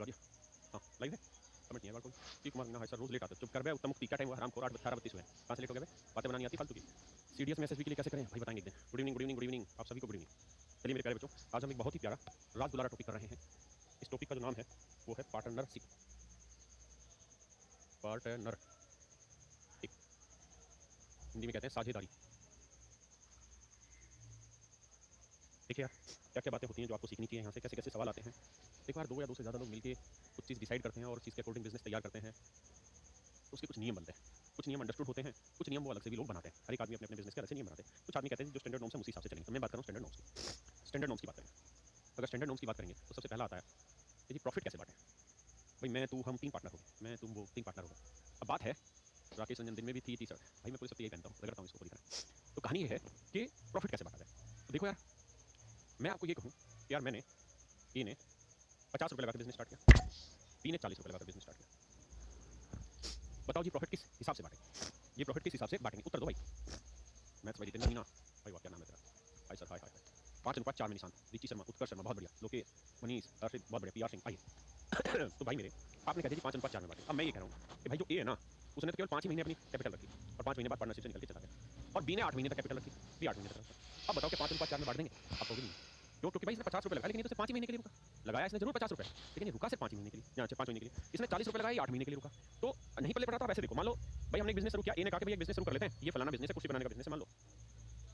लगा दिया। हाँ लाइव है, कमेंट नहीं है कोई। T Kumar Meena, hi sir रोज लेट आते हो, चुप कर बे, उत्तम मुक्ति का टाइम हुआ, हराम खोर 8:32 हुए हैं, कहाँ से लेट हो गए बे, बातें बनानी आती फालतू की। सीडीएस में एसएसबी के लिए कैसे करें भाई, बताएंगे एक दिन। Good evening, good evening, good evening आप सभी को, गुड इवनिंग। चलिए मेरे प्यारे बच्चों, आज हम एक बहुत ही प्यारा राज दुलारा टॉपिक कर रहे हैं। इस टॉपिक का जो नाम है वो है पार्टनरशिप। पार्टनर, हिंदी में कहते हैं साझेदारी। देखिए यार, क्या क्या बातें होती हैं जो आपको सीखनी चाहिए यहाँ से, कैसे कैसे सवाल आते हैं। एक बार दो या दो से ज़्यादा लोग मिलकर कुछ चीज़ डिसाइड करते हैं और उस चीज़ के अकॉर्डिंग बिजनेस तैयार करते हैं, तो उसके कुछ नियम बनते हैं। कुछ नियम अंडरस्टूड होते हैं, कुछ नियम वो अलग से भी लोग बनाते हैं। हर एक आदमी अपने अपने बिजनेस के अलग से नियम बनाते हैं। कुछ आदमी कहते हैं जो स्टैंडर्ड नॉर्म्स है उसी हिसाब से चलेंगे। तो मैं बात कर रहा हूँ स्टैंडर्ड नॉर्म्स की। स्टैंडर्ड नॉर्म्स की बात करें, अगर स्टैंडर्ड नॉर्म्स की बात करेंगे तो सबसे पहला आता है कि जी प्रॉफिट कैसे बांटें। भाई मैं तू हम 3 पार्टनर हो गए, मैं तुम वो 3 पार्टनर हो गए। अब बात है, राकेश रंजन दिन में भी थी टी शर्ट, भाई मैं पूरे सब यही पहनता हूँ, रगड़ता हूँ इसको पूरी तरह। तो कहानी ये है कि प्रॉफिट कैसे बांटा जाए। तो देखो यार, मैं आपको ये कहूँ कि यार मैंने ए ने 50 रुपये लगाकर बिजनेस स्टार्ट किया, बी ने 40 रुपये लगाकर बिजनेस स्टार्ट किया। बताओ जी प्रॉफिट किस हिसाब से बांटेंगे, ये प्रॉफिट किस हिसाब से बांटेंगे, उत्तर दो भाई। मैथ्स भाई जितेंद्र मीना, भाई वाह क्या नाम है तेरा, हाय सर, हाय हाय हाय। 5 अनुपात 4 में निशांत, रिची शर्मा, उत्कर्ष शर्मा बहुत बढ़िया, लोकेश, मनीष, अर्षित बहुत बढ़िया, पीआर सिंह, आइए। तो भाई मेरे, आपने कहा जी 5 अनुपात 4 में बांटे। अब मैं ये कह रहा हूँ कि भाई जो ए है ना, उसने तो केवल 5 ही महीने अपनी कैपिटल रखी और 5 महीने बाद पार्टनरशिप से निकल के चला गया, और बी ने 8 महीने तक कैपिटल रखी, बी 8 महीने तक रखा। अब बताओ कि 5 अनुपात 4 में बांट देंगे, आप कहोगे नहीं क्यों, क्योंकि भाई इसने 50 रुपये लगाया, लेकिन ये तो सिर्फ 5 ही महीने के लिए रुका। लगाया इसने जरूर 50 रुपये, लेकिन ये रुका सिर्फ 5 ही महीने के लिए, यहाँ 5 महीने के लिए। इसने 40 रुपये लगाया, 8 महीने के लिए रुका। तो नहीं पल्ले पड़ा था। वैसे देखो, मान लो भाई हमने एक बिजनेस शुरू किया, ए ने कहा कि भाई एक बिजनेस शुरू कर लेते हैं, ये फलाना बिजनेस है, कुर्सी बनाने का बिजनेस है, मान लो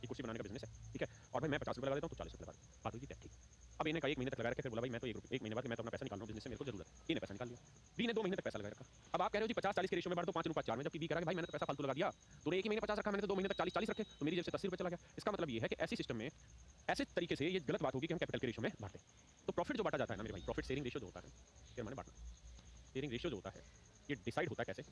ये कुर्सी बनाने का बिजनेस है, ठीक है। और भाई मैं 50 रुपये लगा देता हूँ, तो 40 रुपये लगा दो, बात हुई थी, ठीक। अब इन्हें कहा 1 महीने तक लगा रखे, फिर बोला भाई मैं तो 1 महीने बाद मैं तो अपना पैसा निकाल रहा हूँ, बिजनेस से मेरे को जरूरत है, इन्हें पैसा निकाल लिया। बी ने 2 महीने तक पैसा लगा रखा। अब आप कह रहे हो जी 50-40 के रेशियो में बांट दो 5 अनुपात 4 में, जबकि बी कह रहा है भाई मैंने तो पैसा फालतू लगा दिया, तूने एक ही महीने 50 रखा, मैंने तो 2 महीने तक 40-40 रखे, तो मेरी जेब से 80 रुपये चला गया। इसका मतलब ये है कि ऐसी सिस्टम में, ऐसे तरीके से ये गलत बात होगी कि हम कैपिटल के रेशियो में बांटें। तो प्रॉफिट जो बांटा जाता है ना मेरे भाई, प्रॉफिट शेयरिंग रेशियो जो होता है, फिर मैंने बांटना, शेयरिंग रेशियो जो होता है ये डिसाइड होता है कैसे,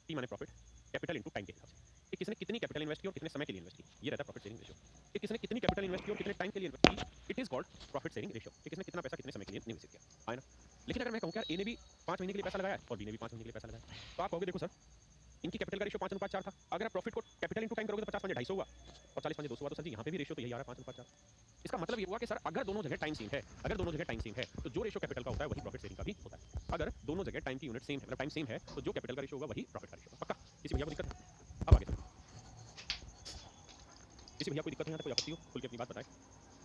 टी माने प्रॉफिट, कैपिटल इनटू टाइम के हिसाब से, कि किसने कितनी कैपिटल इन्वेस्ट की और कितने समय के लिए इन्वेस्ट की, ये रहता है प्रॉफिट शेयरिंग रेशियो। कि किसने कितनी कैपिटल इन्वेस्ट की और कितने टाइम के लिए इन्वेस्ट की, it is called profit sharing ratio, कि किसने कितना पैसा कितने समय के लिए निवेश किया, है ना। लेकिन अगर मैं कहूँ यार ए ने भी 5 महीने के लिए पैसा लगाया और बी ने भी 5 महीने के लिए पैसा लगाया, तो आप कहोगे देखो सर इनकी कैपिटल का रेशियो 5:4 था, अगर आप प्रॉफिट को कैपिटल इनटू टाइम करोगे तो 50 पंजे 250 हुआ और 40 पंजे 200 हुआ, तो सर जी यहाँ पे भी रेशियो तो यही आ रहा है 5:4। इसका मतलब ये हुआ कि सर अगर दोनों जगह टाइम सेम है, अगर दोनों जगह टाइम सेम है, तो जो रेशियो कैपिटल का होता है वही प्रॉफिट शेयरिंग का भी होता है। अगर दोनों जगह टाइम की यूनिट सेम है, मतलब टाइम सेम है, तो जो कैपिटल का रेशियो होगा वही प्रॉफिट का रेशियो होगा। पक्का, किसी भैया को दिक्कत है? अब आगे सर, किसी भैया कोई दिक्कत है यहाँ तक, कोई आपत्ति हो, खुल के अपनी बात बताए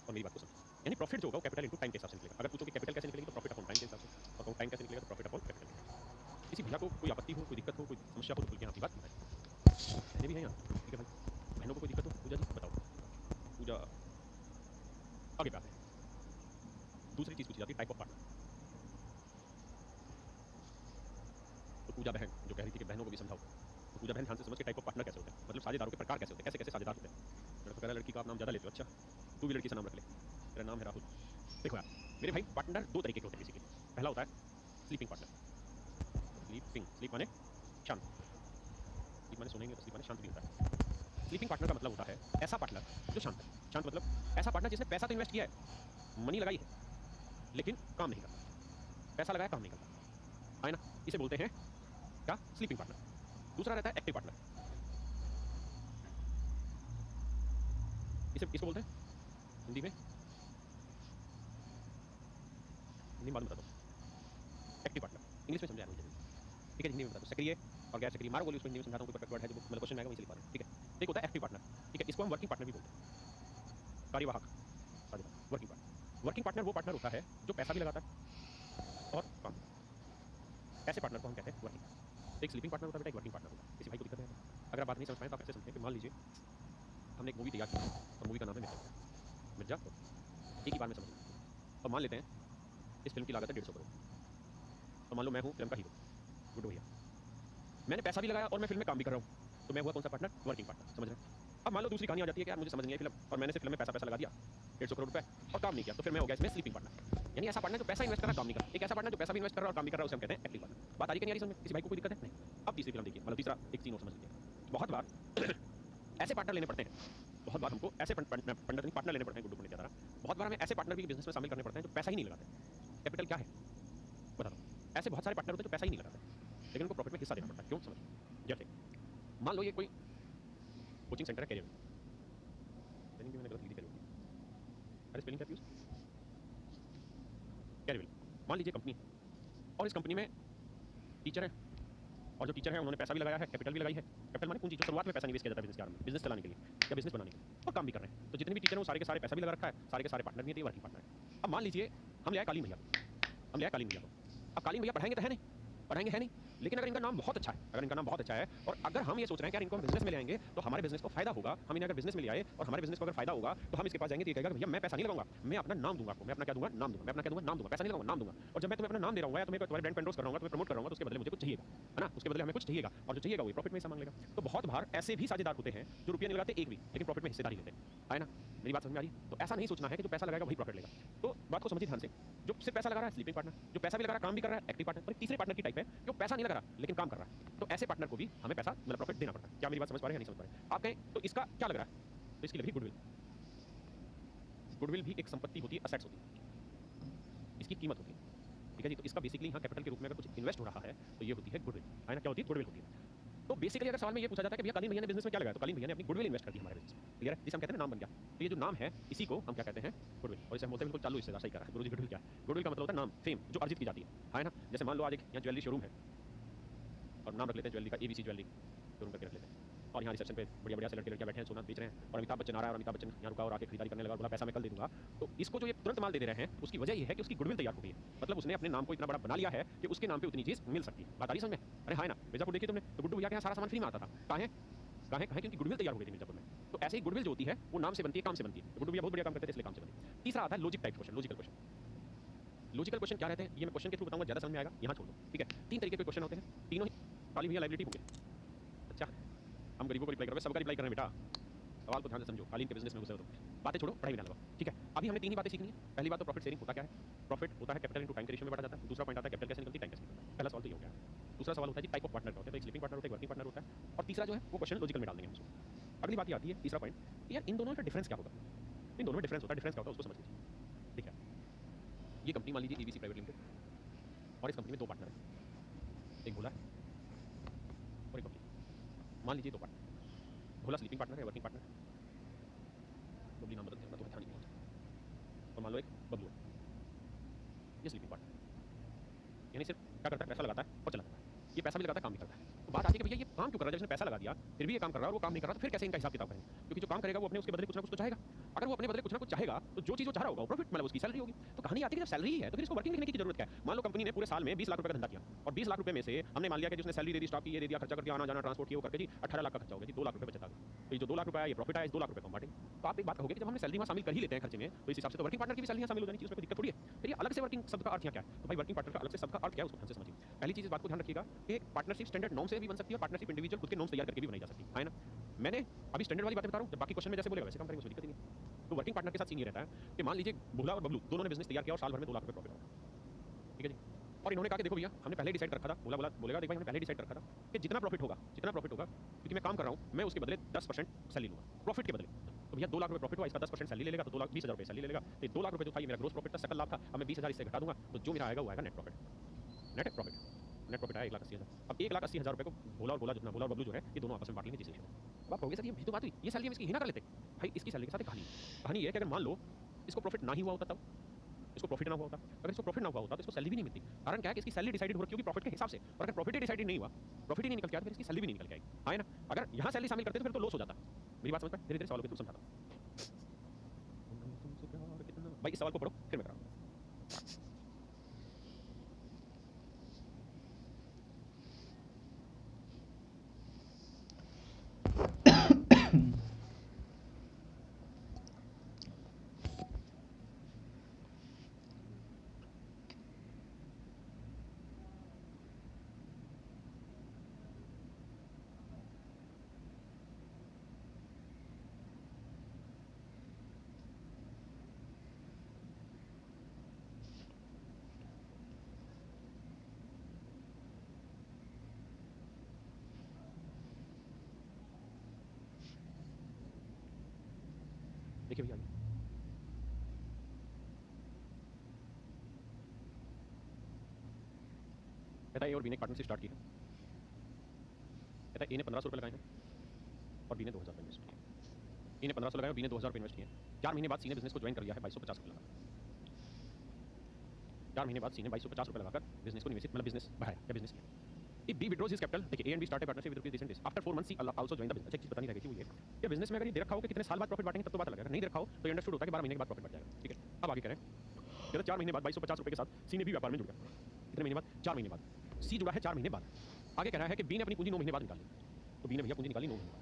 और मेरी बात को समझे। यानी प्रॉफिट जो होगा वो कैपिटल इनटू टाइम के हिसाब से निकलेगा। अगर पूछो कि कैपिटल कैसे निकलेगी, तो प्रॉफिट अपॉन टाइम के हिसाब से, और कहूँ टाइम कैसे निकलेगा, तो प्रॉफिट अपॉन कैपिटल के हिसाब से। किसी भैया को कोई आपत्ति हो, कोई दिक्कत हो, कोई समस्या हो, तो खुल के अपनी बात बताए। बहनें भी हैं यहाँ, ठीक है भाई, बहनों को कोई दिक्कत हो, पूजा जी बताओ, पूजा। आगे बात है, दूसरी चीज पूछी जाती है टाइप ऑफ पार्टनर। तो पूजा बहन जो कह रही थी कि बहनों को भी समझाओ, तो पूजा बहन ध्यान से समझ के टाइप ऑफ पार्टनर कैसे होते हैं, मतलब साझेदारों के प्रकार कैसे होते हैं, कैसे कैसे साझेदार होते हैं। लड़का कह रहा है लड़की का आप नाम ज्यादा लेते हो, अच्छा तू भी लड़की से नाम रख ले, तेरा नाम है राहुल। देखो यार मेरे भाई, पार्टनर दो तरीके के होते हैं बेसिकली। पहला होता है स्लीपिंग पार्टनर, स्लीपिंग, स्लीप माने शांत, स्लीप माने सोने नहीं होता, स्लीप माने शांत भी होता है। स्लीपिंग पार्टनर का मतलब होता है ऐसा पार्टनर जो शांत है। शांत मतलब ऐसा पार्टनर जिसने पैसा तो इन्वेस्ट किया है, मनी लगाई है, लेकिन काम नहीं करता, पैसा लगाया काम नहीं करता, है ना। इसे बोलते हैं क्या, स्लीपिंग पार्टनर। दूसरा रहता है एक्टिव पार्टनर, इसे इसको बोलते हैं हिंदी में, हिंदी में बाद में बताता हूँ, एक्टिव पार्टनर। इंग्लिश में समझा रहा हूँ जल्दी, ठीक है, हिंदी में बता दो, सक्रिय और गैर सक्रिय, मारो बोली उसको हिंदी में समझाता हूँ, कोई परफेक्ट वर्ड है जो मतलब क्वेश्चन में आएगा वहीं से लिखवा देना, ठीक है। तो एक होता है एक्टिव पार्टनर, ठीक है, इसको हम वर्किंग पार्टनर भी बोलते हैं, कार्यवाहक साझेदार, वर्किंग पार्टनर। वर्किंग पार्टनर वो पार्टनर होता है जो पैसा भी लगाता है और काम भी करता है, ऐसे पार्टनर को हम कहते हैं वर्किंग पार्टनर। तो एक स्लीपिंग पार्टनर होता है बेटा, एक वर्किंग पार्टनर होता है। किसी भाई को दिक्कत है तो अगर आप बात नहीं समझ पाए तो आप ऐसे समझें कि मान लीजिए हमने एक मूवी तैयार की और मूवी का नाम है मिर्जा, मिर्जापुर, एक ही बार में समझना। और मान लेते हैं इस फिल्म की लागत है 150 करोड़, और मान लो मैं हूँ फिल्म का हीरो, गुड्डू भैया, मैंने पैसा भी लगाया और मैं फिल्म में काम भी कर रहा हूँ, तो मैं हुआ कौन सा पार्टनर, वर्किंग पार्टनर, समझ रहे हैं। अब मान लो दूसरी कहानी आ जाती है कि यार मुझे समझ नहीं आई फिल्म और मैंने सिर्फ फिल्म में पैसा पैसा लगा दिया 150 करोड़ रुपए और काम नहीं किया, तो फिर मैं हो गया इसमें स्लीपिंग पार्टनर। यानी ऐसा पार्टनर जो पैसा इन्वेस्ट कर रहा है काम नहीं कर रहा, एक ऐसा पार्टनर जो पैसा भी इन्वेस्ट कर रहा है और काम भी कर रहा है, उसे हम कहते हैं एक्टिव पार्टनर। बात आ रही है कि नहीं आ रही समझ में, किसी भाई को कोई दिक्कत है नहीं। अब तीसरी फिल्म देखिए, मतलब तीसरा एक सीन और समझ लीजिए। बहुत बार ऐसे पार्टनर लेने पड़ते हैं, बहुत बार हमको ऐसे पार्टनर लेने पड़ते हैं, गुड्डू पंडित यादव, बहुत बार हमें ऐसे पार्टनर भी बिजनेस में शामिल करने पड़ते हैं जो पैसा ही नहीं लगाते। कैपिटल क्या है बता दो, ऐसे बहुत सारे पार्टनर होते हैं जो पैसा ही नहीं लगाते, लेकिन उनको प्रॉफिट में हिस्सा देना पड़ता है, क्यों समझिए। जैसे मान लो ये कोई कोचिंग सेंटर है कैरियर, स्पेलिंग भी मैंने गलत लिख दी कैरियर की, अरे स्पेलिंग क्या थी उसकी, कैरियर, मान लीजिए कंपनी है और इस कंपनी में टीचर है, और जो टीचर है उन्होंने पैसा भी लगाया है, कैपिटल भी लगाई है। कैपिटल माने पूंजी, जो शुरुआत में पैसा निवेश किया जाता है बिजनेस के आरंभ में, बिजनेस चलाने के लिए या बिजनेस बनाने के लिए, और काम भी कर रहे हैं। तो जितने भी टीचर हैं वो सारे के सारे पैसा भी लगा रखा है, सारे के सारे पार्टनर भी हैं, वर्किंग पार्टनर है। अब मान लीजिए हम ले आए कालीन भैया को, हम ले आए कालीन भैया को। अब कालीन भैया पढ़ाएंगे तो है नहीं, पढ़ाएंगे है नहीं, लेकिन अगर इनका नाम बहुत अच्छा है, अगर इनका नाम बहुत अच्छा है और अगर हम ये सोच रहे हैं कि यार इनको हम बिजनेस में ले आएंगे तो हमारे बिजनेस को फायदा होगा, हम इन्हें अगर बिजनेस में ले आए और हमारे बिजनेस को अगर फायदा होगा तो हम इसके पास जाएंगे तो ये कहेगा भैया मैं पैसा नहीं लगाऊंगा, मैं अपना नाम दूंगा आपको, मैं अपना क्या दूंगा, नाम दूंगा, मैं अपना क्या दूंगा, नाम दूंगा, पैसा नहीं लगाऊंगा, नाम दूंगा। और जब मैं तुम्हें अपना नाम दे रहा हूँ या तुम्हें तुम्हारे ब्रांड पेंडोर्स कर रहा हूँ, तुम्हें प्रमोट कर रहा हूँ, तो उसके बदले मुझे कुछ चाहिएगा, है ना, उसके बदले हमें कुछ चाहिएगा, और जो चाहिएगा वही प्रॉफिट में हिस्सा मांग लेगा। तो बहुत बार ऐसे भी साझेदार होते हैं जो रुपया नहीं लगाते एक भी, लेकिन प्रॉफिट में हिस्सेदारी लेते हैं, है ना। मेरी बात समझ में आ रही है? तो ऐसा नहीं सोचना है कि जो पैसा लगाएगा वही प्रॉफिट लेगा। तो बात को समझिए ध्यान से, जो सिर्फ पैसा लगा रहा है स्लीपिंग पार्टनर, जो पैसा भी लगा रहा है काम भी कर रहा है एक्टिव पार्टनर, और एक तीसरे पार्टनर की टाइप है जो पैसा नहीं लगा रहा लेकिन काम कर रहा है। तो ऐसे पार्टनर को भी हमें पैसा मतलब प्रॉफिट देना पड़ता है। क्या मेरी बात समझ पा रहे हैं या नहीं समझ पा रहे हैं? आप कहें तो इसका क्या लग रहा है, तो इसकी लगी गुडविल। गुडविल भी एक संपत्ति होती है, असेट्स होती है, इसकी कीमत होती है, ठीक है जी। तो इसका बेसिकली यहाँ कैपिटल के रूप में अगर कुछ इन्वेस्ट हो रहा है तो ये होती है गुडविल, है ना। क्या होती है? गुडविल होती है। तो बेसिकली अगर सवाल में ये पूछा जाता है कि भैया कालीन भैया ने बिजनेस में क्या लगाया, तो कालीन भैया ने अपनी गुडविल इन्वेस्ट कर दी हमारे बिजनेस में, क्लियर है, जिसे हम कहते हैं नाम बन गया। तो ये जो नाम है इसी को हम क्या कहते हैं, गुडविल। और इसे हम बोलते हैं बिल्कुल चालू हिस्सेदार, सही कह रहा है गुरुजी। गुडविल क्या है? गुडविल का मतलब होता है नाम, फेम, जो अर्जित की जाती है ना। जैसे मान लो आज एक यहाँ ज्वेलरी शोरूम है और नाम रख लेते हैं ज्वेलरी का, एबीसी ज्वेलरी शोरूम करके रख लेते हैं, और यहाँ रिसेप्शन पे बढ़िया बढ़िया से लड़के लड़कियाँ बैठे हैं, सोना बेच रहे हैं, और अमिताभ बच्चन आ रहा है और अमिताभ बच्चन यहाँ रुका और आके खरीदारी करने लगा और बोला पैसा मैं कल दे दूंगा। तो इसको जो ये तुरंत माल दे रहे हैं उसकी वजह ये है कि उसकी गुडविल तैयार हो गई है, मतलब उसने अपने नाम को इतना बड़ा बना लिया है कि उसके नाम पे उतनी चीज मिल सकती है। बात आ रही समझ में? अरे हाँ ना, मिर्जापुर देखिए तुमने, तो गुड्डू भैया के यहाँ सारा सामान फ्री में आता था, कहाँ है कहाँ है कहाँ है, क्योंकि गुडविल तैयार हो गई थी मिर्जापुर में। तो ऐसे ही गुडविल जो होती है वो नाम से बनती है, काम से बनती है। तो गुड्डू भैया बहुत बढ़िया काम करते थे इसलिए काम से बनती है। तीसरा आता है logic type question, logical question. Logical question क्या रहते हैं ये मैं क्वेश्चन के थ्रू बताऊंगा, ज्यादा समझ में आएगा, यहाँ छोड़ दो, ठीक है। तीन तरीके के क्वेश्चन होते हैं, तीनों ही काली भैया लाइबिलिटी होंगे। अच्छा, हम गरीबों को रिप्लाई कर रहे हैं, सबका रिप्लाई कर रहे हैं बेटा, सवाल को ध्यान से समझो, कालीन के बिजनेस में घुसे हो तो बातें छोड़ो, पढ़ाई में ध्यान लगाओ, ठीक है। अभी हमने तीन ही बातें सीखनी है। पहली बात तो प्रॉफिट शेयरिंग होता क्या है, प्रॉफिट होता है कैपिटल इनटू टाइम के रेशियो में बढ़ा जाता है। दूसरा पॉइंट आता है कैपिटल कैसे निकलती है, टाइम कैसे निकलता है। पहला सवाल तो ये हो गया। दूसरा सवाल होता है जी टाइप ऑफ पार्टनर का होता है, तो एक स्लीपिंग पार्टनर होता है, एक वर्किंग पार्टनर होता है, और तीसरा जो है वो क्वेश्चन लॉजिकल में डाल देंगे हम उसको। अगली बात ये आती है, तीसरा पॉइंट, यार इन दोनों में डिफरेंस क्या होगा, इन दोनों में डिफरेंस होता है, डिफरेंस क्या होता है उसको समझ लीजिए, ठीक है। ये कंपनी मान लीजिए एबीसी प्राइवेट लिमिटेड, और इस कंपनी में दो पार्टनर है, एक भोला है और एक बबली। मान लीजिए दो पार्टनर, भोला स्लीपिंग पार्टनर है, वर्किंग पार्टनर है, बबली नाम बदलते हैं तो ध्यान नहीं होता। और मान लो एक बबलू है, ये स्लीपिंग पार्टनर, यानी सिर्फ क्या करता है, पैसा लगाता है और चला जाता है। ये पैसा भी लगाता है, काम भी करता है। तो बात आती है कि भैया ये काम क्यों कर रहा है, जब इसने पैसा लगा दिया फिर भी ये काम कर रहा है और वो काम नहीं कर रहा, तो फिर कैसे इनका हिसाब किताब करेंगे? क्योंकि जो काम करेगा वो अपने उसके बदले कुछ ना कुछ तो चाहेगा। अगर वो अपने बदले कुछ ना कुछ चाहेगा तो जो चीज़ वो चाह रहा होगा वो प्रॉफिट, मतलब उसकी सैलरी होगी। तो कहानी आती है कि जब सैलरी ही है तो फिर इसको वर्किंग लिखने की जरूरत क्या है। मान लो कंपनी ने पूरे साल में 20 लाख रुपए का धंधा किया, और 20 लाख रुपए में से हमने मान लिया कि जिसने सैलरी दे दी, स्टॉक की ये दे दिया, खर्चा कर दिया, आना जाना ट्रांसपोर्ट किया, वो करके जी 18 लाख का खर्चा हो गया जी, 2 लाख रुपए बचत आ गई। तो ये जो 2 लाख रुपए आया ये प्रॉफिट आया, इस 2 लाख रुपए को हम बांटेंगे। तो आप एक बात कहोगे कि जब हमने सैलरी वहाँ शामिल कर ही लेते हैं खर्चे में, तो इस हिसाब से तो वर्किंग पार्टनर की भी सैलरी शामिल हो जानी चाहिए, उसमें कोई दिक्कत थोड़ी है। फिर ये अलग से वर्किंग शब्द का अर्थ यहाँ क्या है, तो भाई वर्किंग पार्टनर का अलग से शब्द का अर्थ क्या है उसको ध्यान से समझिए। पहली चीज इस बात को ध्यान रखिएगा कि पार्टनरशिप स्टैंडर्ड नॉर्म से भी बन सकती है, पार्टनरशिप इंडिविजुअल खुद के नॉर्म्स तैयार करके भी बनाई जा सकती है ना। मैंने अभी स्टैंडर्ड वाली बातें बता रहा हूं, जब बाकी क्वेश्चन में जैसे बोलेगा वैसे काम करेंगे, उसमें दिक्कत ही नहीं। तो वर्किंग पार्टनर के साथ सीन ये रहता है कि मान लीजिए भोला और बबलू दोनों ने बिजनेस तैयार किया और साल भर में 2 लाख रुपए प्रॉफिट हुआ, ठीक है जी। और इन्होंने कहा कि देखो भैया हमने पहले डिसाइड रखा था, भोला बोलेगा देख भाई हमने पहले डिसाइड रखा था कि जितना प्रॉफिट होगा क्योंकि मैं काम कर रहा हूं, मैं उसके बदले 10% सैलरी लूंगा प्रॉफिट के बदले। तो भैया 2 लाख रुपए प्रॉफिट हुआ, इसका 10% सैलरी लेगा तो 2,20,000 रुपए सैलरी लेगा। तो 2 लाख रुपए जो था ये मेरा ग्रोस प्रॉफिट था, सकल लाभ था। अब मैं 20,000 इससे घटा दूंगा तो जो मेरा आएगा वो आएगा net profit. Net profit, net profit आया 1,80,000। अब 1,80,000 रुपए को भोला और भोला और बबलू जो है ये दोनों आपस में बांट लेंगे जिस रेशियो में। अब आप कहोगे सर ये भी तो बात हुई, ये सैलरी हम इसकी ही ना कर लेते। भाई इसकी सैलरी के साथ एक कहानी ये है कि अगर मान लो इसको प्रॉफिट ना ही हुआ होता, तब इसको प्रॉफिट ना हुआ होता, अगर इसको प्रॉफिट ना हुआ होता तो इसको सैलरी भी नहीं मिलती। कारण क्या है कि इसकी सैलरी डिसाइडेड हो रखी होगी प्रॉफिट के हिसाब से, और अगर प्रॉफिट ही डिसाइडेड नहीं हुआ, प्रॉफिट ही नहीं निकल के आया तो फिर इसकी सैलरी भी नहीं निकल के आएगी, हाँ है ना। अगर यहाँ सैलरी शामिल करते तो फिर तो लॉस हो जाता। मेरी बात समझ में, धीरे धीरे सवालों के थ्रू समझाता हूं। भाई इस सवाल को पढ़ो फिर मैं कराऊंगा। देखिए भैया कहता है ए और बी ने पार्टनरशिप स्टार्ट की है, कहता है ए ने 1500 रुपये लगाए हैं और बी ने 2,000 रुपये इन्वेस्ट किए। ए ने 1500 लगाए और बी ने 2,000 रुपये इन्वेस्ट किए। 4 महीने बाद सी ने बिजनेस को ज्वाइन कर लिया है 2,250 रुपये लगा। 4 महीने बाद सी ने 2250 रुपये लगाकर बिजनेस को निवेशित मतलब बिजनेस बढ़ाया या बिजनेस किया। If B withdraws his capital, देखिए A and B start a partnership with rupees decent days. After 4 months, C also join the business. अच्छा एक चीज पता नहीं रह गई थी वो ये बिजनेस में अगर ये दे रखा हो कि कितने साल बाद प्रॉफिट बांटेंगे तब तो बात अलग है, अगर नहीं दे रखा हो तो ये अंडरस्टूड होता है कि 12 महीने के बाद प्रॉफिट बढ़ जाएगा। ठीक है, अब आगे कह रहे हैं कहते 4 महीने बाद 2250 रुपये के साथ सी ने भी व्यापार में जुड़ गया। कितने महीने बाद? 4 महीने बाद। सी जुड़ा है 4 महीने बाद। आगे कह रहा है कि बी ने अपनी पूंजी 9 महीने बाद निकाली, तो बी ने भैया पूंजी निकाली 9 महीने बाद।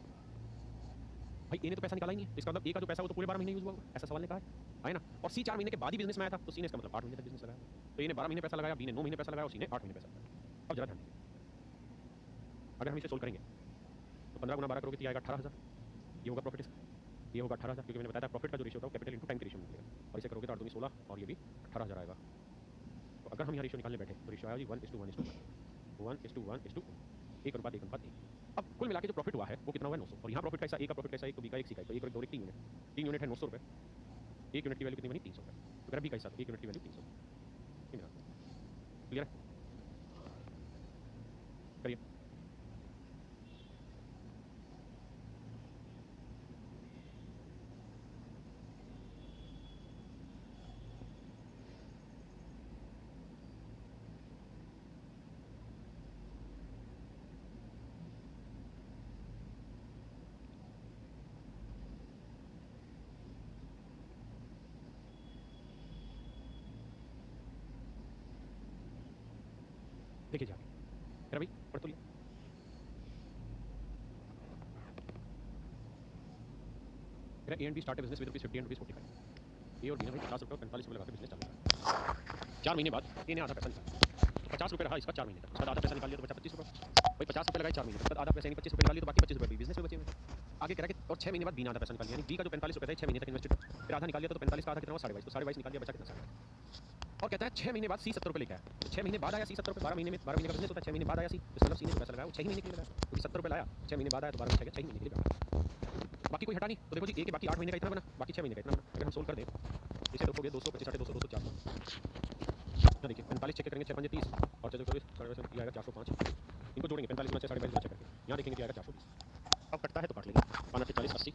भाई ए ने तो पैसा निकाला ही नहीं है, इसका मतलब ए का जो पैसा वो तो पूरे 12 महीने यूज हुआ होगा, ऐसा सवाल ने कहा है ना। और सी 4 महीने के बाद ही बिजनेस में आया था, तो सी ने इसका मतलब 8 महीने तक बिजनेस लगाया। तो ए ने 12 महीने पैसा लगाया, बी ने 9 महीने पैसा लगाया और सी ने 8 महीने पैसा लगाया। अब जरा ध्यान दीजिए, अगर हम इसे सोल्व करेंगे तो 15 गुना 12 करोगे तो आएगा 18,000। ये होगा प्रॉफिट इसका, ये होगा 18,000, क्योंकि मैंने बताया था प्रॉफिट का जो रेशियो होता है कैपिटल इनटू टाइम के रेशियो में निकलेगा। और इसे करोगे तो 8 दूनी 16 और ये भी 18,000 आएगा। तो अगर हम यहाँ रेशियो निकालने बैठे तो रेशियो आएगा जी 1:1:1:1:1। 1:1:1। अब कुल मिला के जो प्रॉफिट हुआ है वो कितना हुआ है? 900। और यहाँ प्रॉफिट कैसा? ए का प्रॉफिट कैसा? एक तो बी का एक सी का एक, तो एक और दो 3 यूनिट, 3 यूनिट है 900 रुपये। एक यूनिट की वैल्यू कितनी बनी? 300 रुपये। तो अगर बी का हिस्सा तो एक यूनिट की वैल्यू 300। क्लियर है? करिए। देखिए जाके मेरा भाई पढ़ तो लिया। मेरा A and B start business with rupees 50 and rupees 45। A और बी ने भाई 50 रुपये और 45 रुपये लगा के बिजनेस चालू किया। 4 महीने बाद ए ने आधा पैसा निकाला, तो 50 रुपये रहा इसका 4 महीने तक, उसका आधा पैसा निकाल लिया तो बचा 25 रुपये। भाई 50 रुपये लगाए 4 महीने तक, आधा पैसा नहीं 25 रुपये निकाल लिया तो बाकी 25 रुपये भी बिजनेस में बचे हुए। आगे कह रहा है कि और 6 महीने बाद बी ने आधा पैसा निकाल लिया, यानी बी का जो 45 रुपये था 6 महीने तक इन्वेस्टेड, फिर आधा निकाल लिया तो 45 का आधा कितना हुआ? 22.5। तो 22.5 निकाल लिया, बचा कितना? 7। और कहता है 6 महीने बाद सी 70 रुपये लेके आया। तो 6 महीने बाद आया सी 70 रुपये, 12 महीने में 12 महीने का बिजनेस होता है, 6 महीने बाद आया सी, तो मतलब सी ने जो पैसा लगाया वो 6 महीने के लिए लगाया, क्योंकि 70 रुपये लाया, 6 महीने बाद आया तो 12 महीने का 6 महीने के लिए लगाया। बाकी कोई हटा नहीं, तो देखो जी ए के बाकी 8 महीने का इतना बना, बाकी 6 महीने का इतना बना। अगर हम सोल्व कर दें इसे देखोगे 225 8 200 204। ना देखिए 45 चेक करेंगे, 6 5 30 और 6 24 ये आएगा 405। इनको जोड़ेंगे 45 में 6 22.5 चेक करके, यहाँ देखेंगे कि आएगा 420। अब कटता है तो काट लेंगे, 5 40 80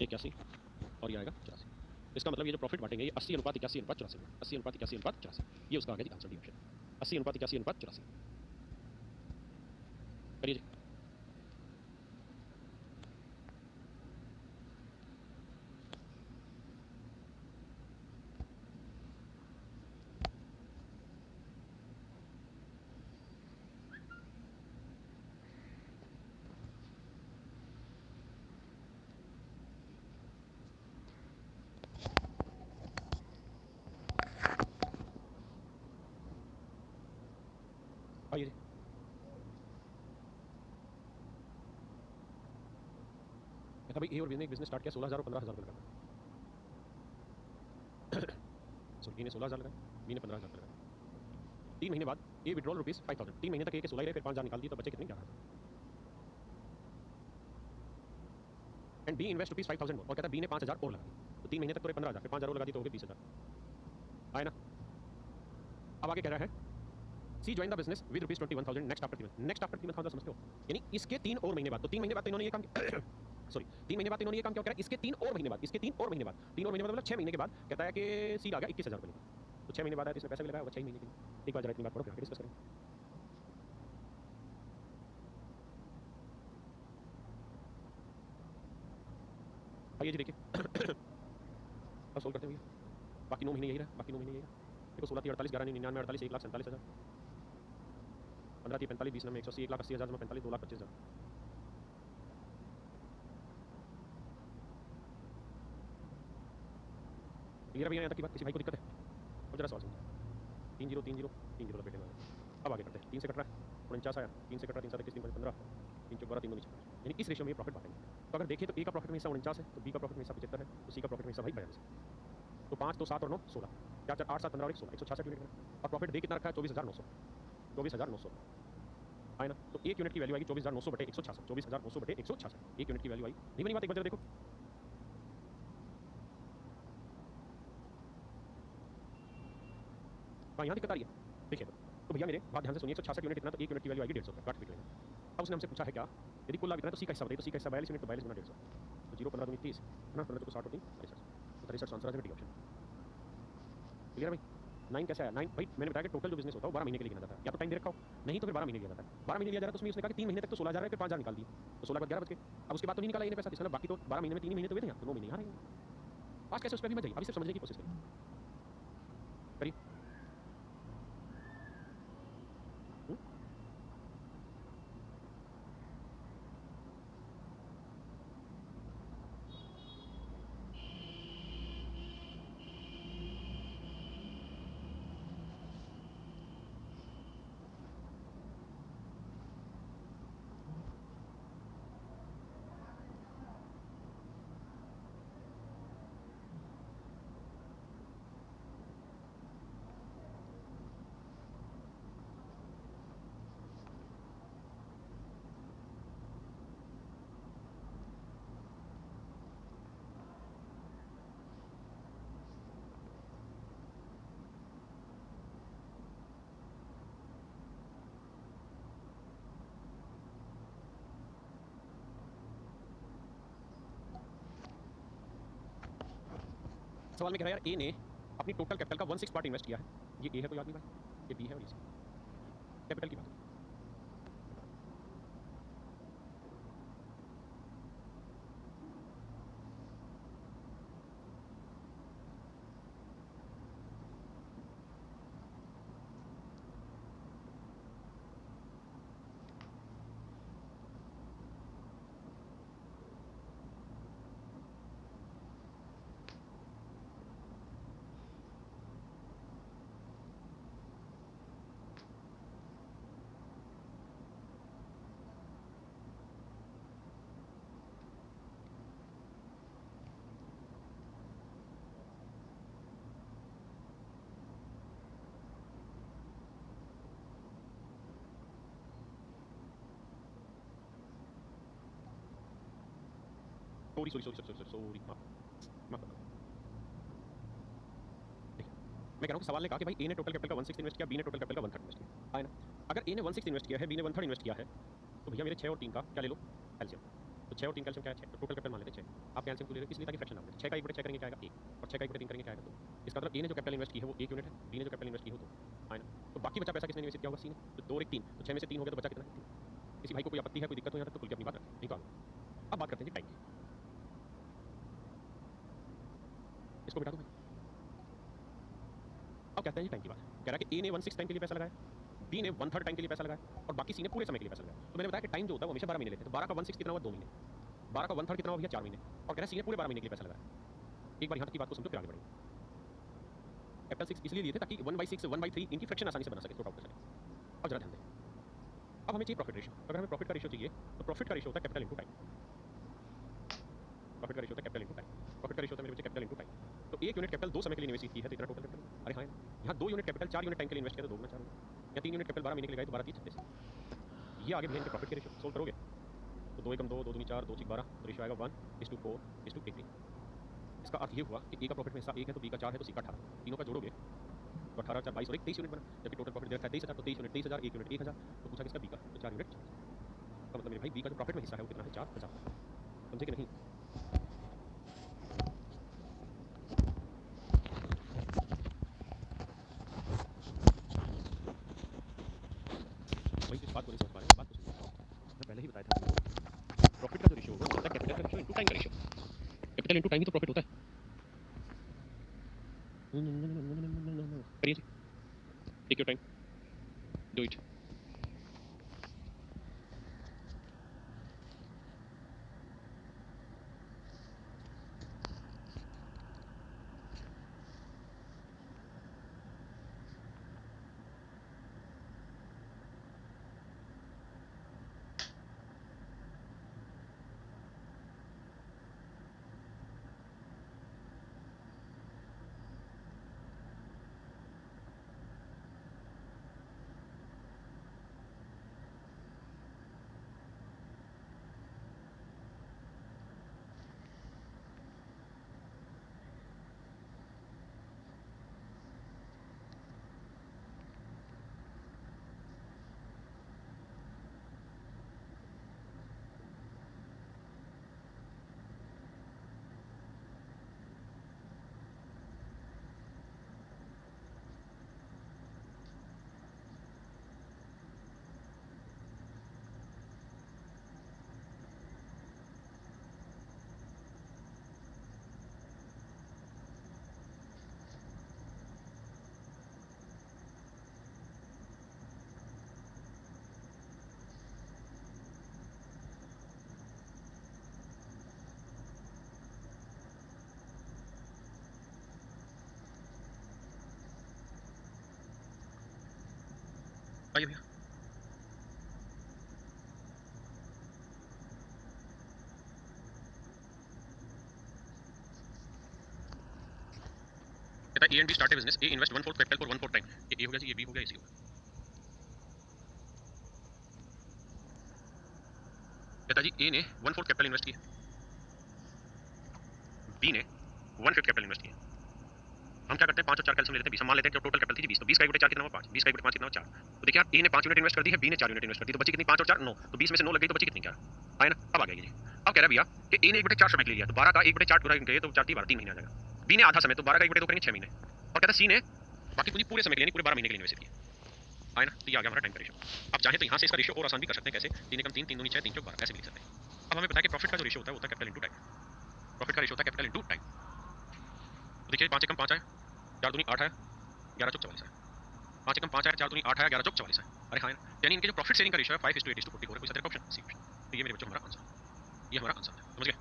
81 और ये आएगा 84। इसका मतलब ये जो प्रॉफिट बांटेंगे ये 80:81:84, 80:81:84, ये उसका आ गया जी आंसर, डी ऑप्शन 80:81:84। करिए जी। आइए जी। कहता भाई ए और बी ने एक बिजनेस स्टार्ट किया, 16,000 और 15,000 रुपये लगा। सो ए ने 16,000 लगाए, बी ने 15,000 लगाए। 3 महीने बाद ए विड्रॉल रुपीज 5,000। 3 महीने तक ए के 16 ही रहे, फिर 5,000 निकाल दिए तो बचे कितने? 11,000। एंड बी इन्वेस्ट रुपीज 5,000 मोर, और कहता है बी ने 5,000 और लगा दिए, तो 3 महीने तक तो 15,000, फिर 5,000 और लगा दिए तो हो गए 20,000। आए ना। अब आगे कह रहा है C join the business with rupees 21,000 next after 3 month. Next after 3 month समझते हो? यानी इसके 3 और महीने बाद, तो 3 महीने बाद तो इन्होंने ये काम सॉरी 3 महीने बाद इन्होंने ये काम क्या करा? इसके 3 और महीने बाद, इसके 3 और महीने बाद, 3 और महीने बाद मतलब 6 महीने के बाद कहता है कि सी आ गया 21,000 रुपये लेकर। तो 6 महीने बाद आया तो इसमें पैसा भी लगाया, वो 6 महीने के लिए। एक बार जरा इतनी बात पढ़ो फिर डिस्कस करें। आइए जी देखिए अब सोल्व करते हैं भैया। बाकी 9 महीने यही रहा, बाकी 9 महीने यही रहा। देखो 16 3 48 11 99 48 1,47,000, 15 3 45 20 में 180 1,80,000 में 45 2,25,000। क्लियर भैया यहाँ तक की बात? किसी भाई को दिक्कत है? अब जरा सवाल समझो। 3 0 3 0 3 0 लपेटे में। अब आगे बढ़ते हैं। 3 से कट रहा है 49 आया, 3 से कट रहा 3 7 21 3 5 15, 3 4 12 3 2 26, यानी इस रेशियो में ये प्रॉफिट बांटेंगे। तो अगर देखिए तो ए का प्रॉफिट में हिस्सा 49 है, तो बी का प्रॉफिट में हिस्सा 75 है, तो सी का प्रॉफिट में हिस्सा भाई 42 है। तो 5 2 7 और 9 16, 4 4 8 7 15 और 1 16, 166 यूनिट में। और प्रॉफिट दे कितना रखा है? 24,900, 24,900 आए ना। तो 1 यूनिट की वैल्यू आएगी 24,900 बटे 166, 24,900 बटे 166, 1 यूनिट की वैल्यू आई। नहीं बनी बात? एक बार जरा देखो। हाँ यहाँ दिक्कत आ रही है, देखिए तो भैया मेरे बात ध्यान से सुनिए। 166 यूनिट कितना? तो 1 यूनिट की वैल्यू आएगी 150 रुपये, काट पीट लेंगे। अब उसने हमसे पूछा है क्या? यदि कुल लाभ इतना है तो सी का हिस्सा बताइए। तो सी का हिस्सा 42 यूनिट, तो 42 गुना 150, तो 0 15 30 है ना, 15 को 60 और 3 63, तो 63 आंसर आ जाएगा, डी ऑप्शन। क्लियर है भाई? 9 कैसे आया? 9 भाई मैंने बताया कि टोटल जो बिज़नेस होता है वो 12 महीने के लिए गिना जाता है। या तो टाइम दे रखा हो, नहीं तो फिर 12 महीने लिया जाता है। 12 महीने लिया जा रहा है तो उसमें उसने कहा कि 3 महीने तक तो 16,000 है, फिर 5,000 निकाल दिए। तो 16 के बाद 11 बच गए। अब उसके बाद तो नहीं निकाला इन्हें पैसा, इसका मतलब बाकी तो 12 महीने में 3 ही महीने तो हुए थे यहाँ, तो 9 महीने यहाँ रहेंगे। पास कैसे उस पे भी मत जाइए, अभी सिर्फ समझने की कोशिश करिए। करिए। हुँ? सवाल में कह रहा है यार ए ने अपनी टोटल कैपिटल का 1/6 पार्ट इन्वेस्ट किया है। ये ए है कोई आदमी भाई? ये बी है और ये सी। कैपिटल की बात है। सॉरी माफ माफ करना। देखिए, मैं कह रहा हूँ कि सवाल ने कहा कि भाई ए ने टोटल कैपिटल का 1/6 इन्वेस्ट किया, बी ने टोटल कैपिटल का 1/3 इन्वेस्ट किया। है ना? अगर ए ने 1/6 इन्वेस्ट किया है, बी ने 1/3 इन्वेस्ट किया है, तो भैया मेरे 6 और 3 का क्या ले लो? एलसीएम। तो 6 और 3 का एलसीएम क्या है? 6। तो टोटल कैपिटल मान लेते हैं 6। आप एलसीएम क्यों ले रहे हो? इसलिए ताकि फ्रैक्शन ना बने। 6 का 1/6 करेंगे क्या आएगा? 1 और 6 का 1/3 करेंगे क्या आएगा? 2। इसका मतलब ए ने जो कैपिटल इन्वेस्ट की है वो 1 यूनिट है, बी ने जो कैपिटल इन्वेस्ट की है वो 2। है ना? तो बाकी बचा पैसा किसने इन्वेस्ट किया होगा? सी ने। तो 2 और 1 3, तो 6 में से 3 हो गया तो बचा कितना है? 3। किसी भाई को कोई आपत्ति है, कोई दिक्कत हो यहाँ तक तो खुल के अपनी बात रखें, नहीं तो आगे। अब बात करते हैं जी टाइम की। इसको बिठा दो भाई। अब कहते हैं जी टाइम की बात। कह रहा है कि ए ने 1/6 टाइम के लिए पैसा लगाया, बी ने 1/3 टाइम के लिए पैसा लगाया और बाकी सी ने पूरे समय के लिए पैसा लगाया। तो मैंने बताया कि टाइम जो होता है वो हमेशा 12 महीने लेते हैं। तो 12 का 1/6 कितना हुआ? 2 महीने। 12 का 1/3 कितना हुआ भैया? 4 महीने। और कह रहा है सी ने पूरे 12 महीने के लिए पैसा लगाया। एक बार यहाँ तक की बात को समझो फिर आगे बढ़ेंगे। कैपिटल 6 इसलिए लिए थे ताकि 1/6 1/3 इनकी फ्रैक्शन आसानी से बना सके, सॉर्ट आउट कर सके। अब जरा ध्यान दें। अब हमें चाहिए प्रॉफिट रेशियो। अगर हमें प्रॉफिट का रेशियो चाहिए तो प्रॉफिट का रेशियो होता है कैपिटल इनटू टाइम। प्रॉफिट का रेशियो होता है कैपिटल इनटू टाइम। प्रॉफिट का रेशियो होता है मेरे बच्चे कैपिटल इनटू टाइम। तो 1 यूनिट कैपिटल 2 समय के लिए इन्वेस्ट की है तो इतना टोटल कैपिटल। अरे हाँ, यहाँ 2 यूनिट कैपिटल 4 यूनिट टाइम के लिए इन्वेस्ट किया तो 2 गुना 4 होगा। या 3 यूनिट कैपिटल 12 महीने के लिए गए तो 12 3 36। ये आगे भैया इनके प्रॉफिट के रेशियो सोल्व करोगे तो 2 एकम 2, 2 दूनी 4, 2 6 12, तो रेशियो आएगा 1:4:1:3। इसका अर्थ ये हुआ कि ए का प्रॉफिट में हिस्सा 1 है तो बी का 4 है तो सी का 18। तीनों का जोड़ोगे तो 18 4 22 और 1 23 यूनिट बना। जबकि टोटल प्रॉफिट देखा है 23,000, तो 23 यूनिट 23,000, 1 यूनिट 1,000। तो पूछा किसका? बी का। तो 4 यूनिट 4,000 का मतलब मेरे भाई बी का जो प्रॉफिट में हिस्सा है वो कितना है? 4,000। समझे कि नहीं? वही तो इस बात को नहीं समझ पा रहे, बात को समझो। मैं पहले ही बताया था प्रॉफिट का जो रेशियो होगा वो होता है कैपिटल का रेशियो इनटू टाइम का रेशियो। कैपिटल इनटू टाइम ही तो प्रॉफिट होता है। करिए जी, take your time, do it. आइए भैया। कहता है A and B start a business, A invest 1/4 capital for 1/4 time. ये ए हो गया जी, ये बी हो गया, ये सी हो गया। कहता है जी ए ने 1/4 कैपिटल इन्वेस्ट किया, बी ने 1/5 कैपिटल इन्वेस्ट किया। हम क्या करते हैं, 5 और 4 कैलकुलेट लेते हैं, 20 हम मान लेते हैं कि टोटल कैपिटल थी 20, तो 20 का 1/4 कितना हुआ 5, 20 का 1/5 कितना हुआ 4। तो देखिए यार, ए ने 5 यूनिट इन्वेस्ट कर दी है, बी ने 4 यूनिट इन्वेस्ट कर दी, तो बची कितनी 5 और 4 9, तो 20 में से 9 लग गई तो बची कितनी 11 है ना। अब आ गया ये। अब कह रहा है भैया कि ए ने 1/4 समय के लिए लिया, तो 12 का 1/4 पूरा करेंगे तो 4 3 12 3 महीने आ जाएगा। बी ने आधा समय, तो 12 का 1/2 करेंगे 6 महीने। और कहता है सी ने बाकी पूरी पूरे समय के लिए, पूरे 12 महीने के लिए इन्वेस्ट किया है ना। तो ये आ गया हमारा टाइम का रेशियो। अब चाहे तो यहाँ से इसका रेशियो और आसान भी कर सकते हैं, कैसे 3 एकम 3 3 दूनी 6 3 चौक 12 ऐसे भी लिख सकते हैं। अब हमें पता है कि प्रॉफिट का जो रेशियो होता है वो होता है कैपिटल इनटू टाइम। प्रॉफिट का रेशियो होता है कैपिटल इनटू टाइम। तो देखिए 5 एकम 5 है, 4 दूनी 8 है, 11 चौक 44 है। 5 एकम 5 है, 4 दूनी 8 है, 11 चौक 44 है। अरे हाँ, यानी इनके जो प्रॉफिट शेयरिंग का रेशियो है 5:8:44 है। कोई सा ऑप्शन सी ऑप्शन। तो ये मेरे बच्चों हमारा आंसर, ये हमारा आंसर है, समझ गए।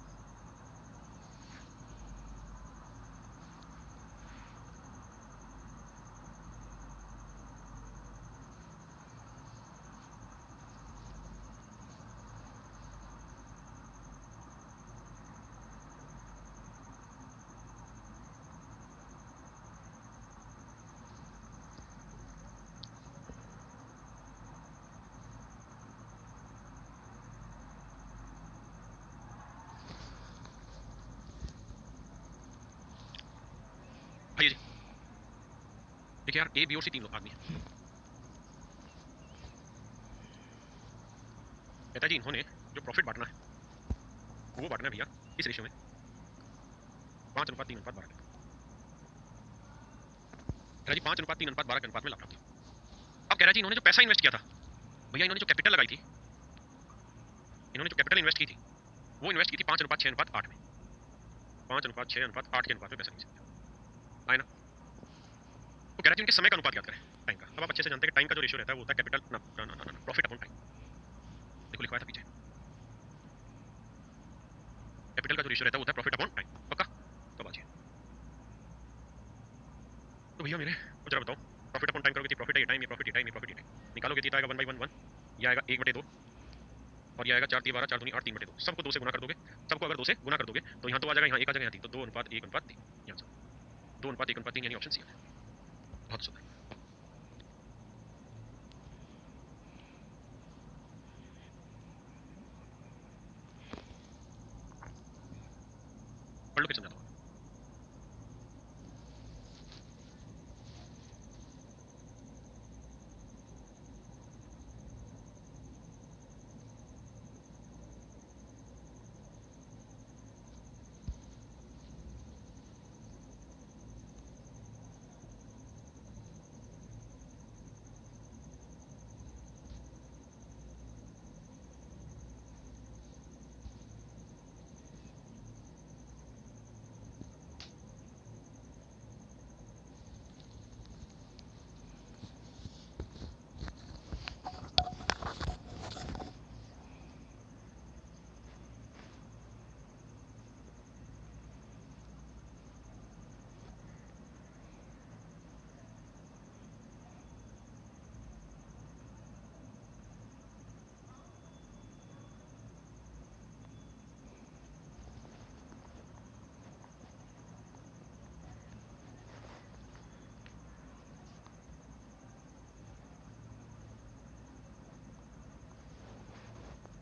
भाई जी देखिए यार, ए बी और सी 3 लोग आदमी है। कहता है जी इन्होंने जो प्रॉफिट बांटना है वो बांटना है भैया इस रेशियो में 5:3:12 के। कह रहा जी 5:3:12 के अनुपात में लाभ प्राप्त किया। अब कह रहा जी इन्होंने जो पैसा इन्वेस्ट किया था भैया, इन्होंने जो कैपिटल लगाई थी, इन्होंने जो कैपिटल इन्वेस्ट की थी वो इन्वेस्ट की थी 5:6:8 में। 5:6:8 के अनुपात में पैसा इन्वेस्ट किया है ना। तो कह रहा जी उनके समय का अनुपात याद करें टाइम का। अब आप अच्छे से जानते हैं कि टाइम का जो रेशियो रहता है वो होता है कैपिटल ना प्रॉफिट अपॉन टाइम। देखो लिखवाया था पीछे, कैपिटल का जो रेशियो रहता है वो होता है प्रॉफिट अपॉन टाइम। पक्का। तो बात तो भैया मेरे कुछ जरा बताओ, प्रॉफिट अपॉन टाइम करोगे तो प्रॉफिट है, ये टाइम, ये प्रॉफिट, ये टाइम, ये प्रॉफिट, ये टाइम निकालोगे तो आएगा 1/1 ये आएगा 1/2 और ये आएगा 4 3 12 4 दूनी 8 3/2। सबको 2 से गुना कर दोगे, सबको अगर 2 से गुना कर दोगे तो यहाँ तो आ जाएगा, यहाँ 1 आ जाएगा, यहाँ 3, तो 2:1:3 यहाँ से 2:1:3 यानी ऑप्शन सी है। बहुत सुंदर। पढ़ लो फिर समझाता हूँ।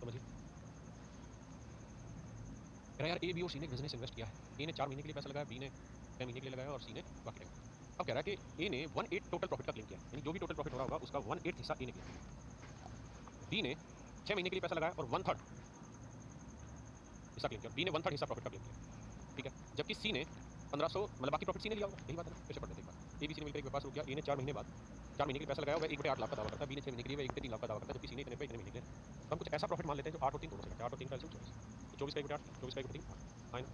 समझिए, कह रहा यार ए बी और सी ने बिजनेस इन्वेस्ट किया है। ए ने 4 महीने के लिए पैसा लगाया, बी ने 6 महीने के लिए लगाया और सी ने बाकी टाइम। अब कह रहा है कि ए ने 1/8 टोटल प्रॉफिट का क्लेम किया, यानी जो भी टोटल प्रॉफिट हो रहा होगा उसका 1/8 हिस्सा ए ने किया। बी ने 6 महीने के लिए पैसा लगाया और 1/3 हिस्सा क्लेम किया, बी ने 1/3 हिस्सा प्रॉफिट का क्लेम किया, ठीक है। जबकि सी ने 1500 मतलब बाकी प्रॉफिट सी ने लिया होगा, यही बात है ना। फिर से पढ़ लेते हैं एक बार। ए बी सी ने मिलकर एक व्यापार शुरू किया। ए ने 4 महीने बाद 4 महीने के लिए पैसा लगाया होगा, 1/8 लाख का दावा करता है। बी ने 6 महीने के लिए 1/3 लाख का दावा करता है, जबकि सी ने इतने पे इतने महीने के लिए। तो हम कुछ ऐसा प्रॉफिट मान लेते हैं जो 8 और 3 दोनों से घटे। 8 और 3 का एलसीएम 24, तो 24 का 1/8 24 का 1/3 8 है ना।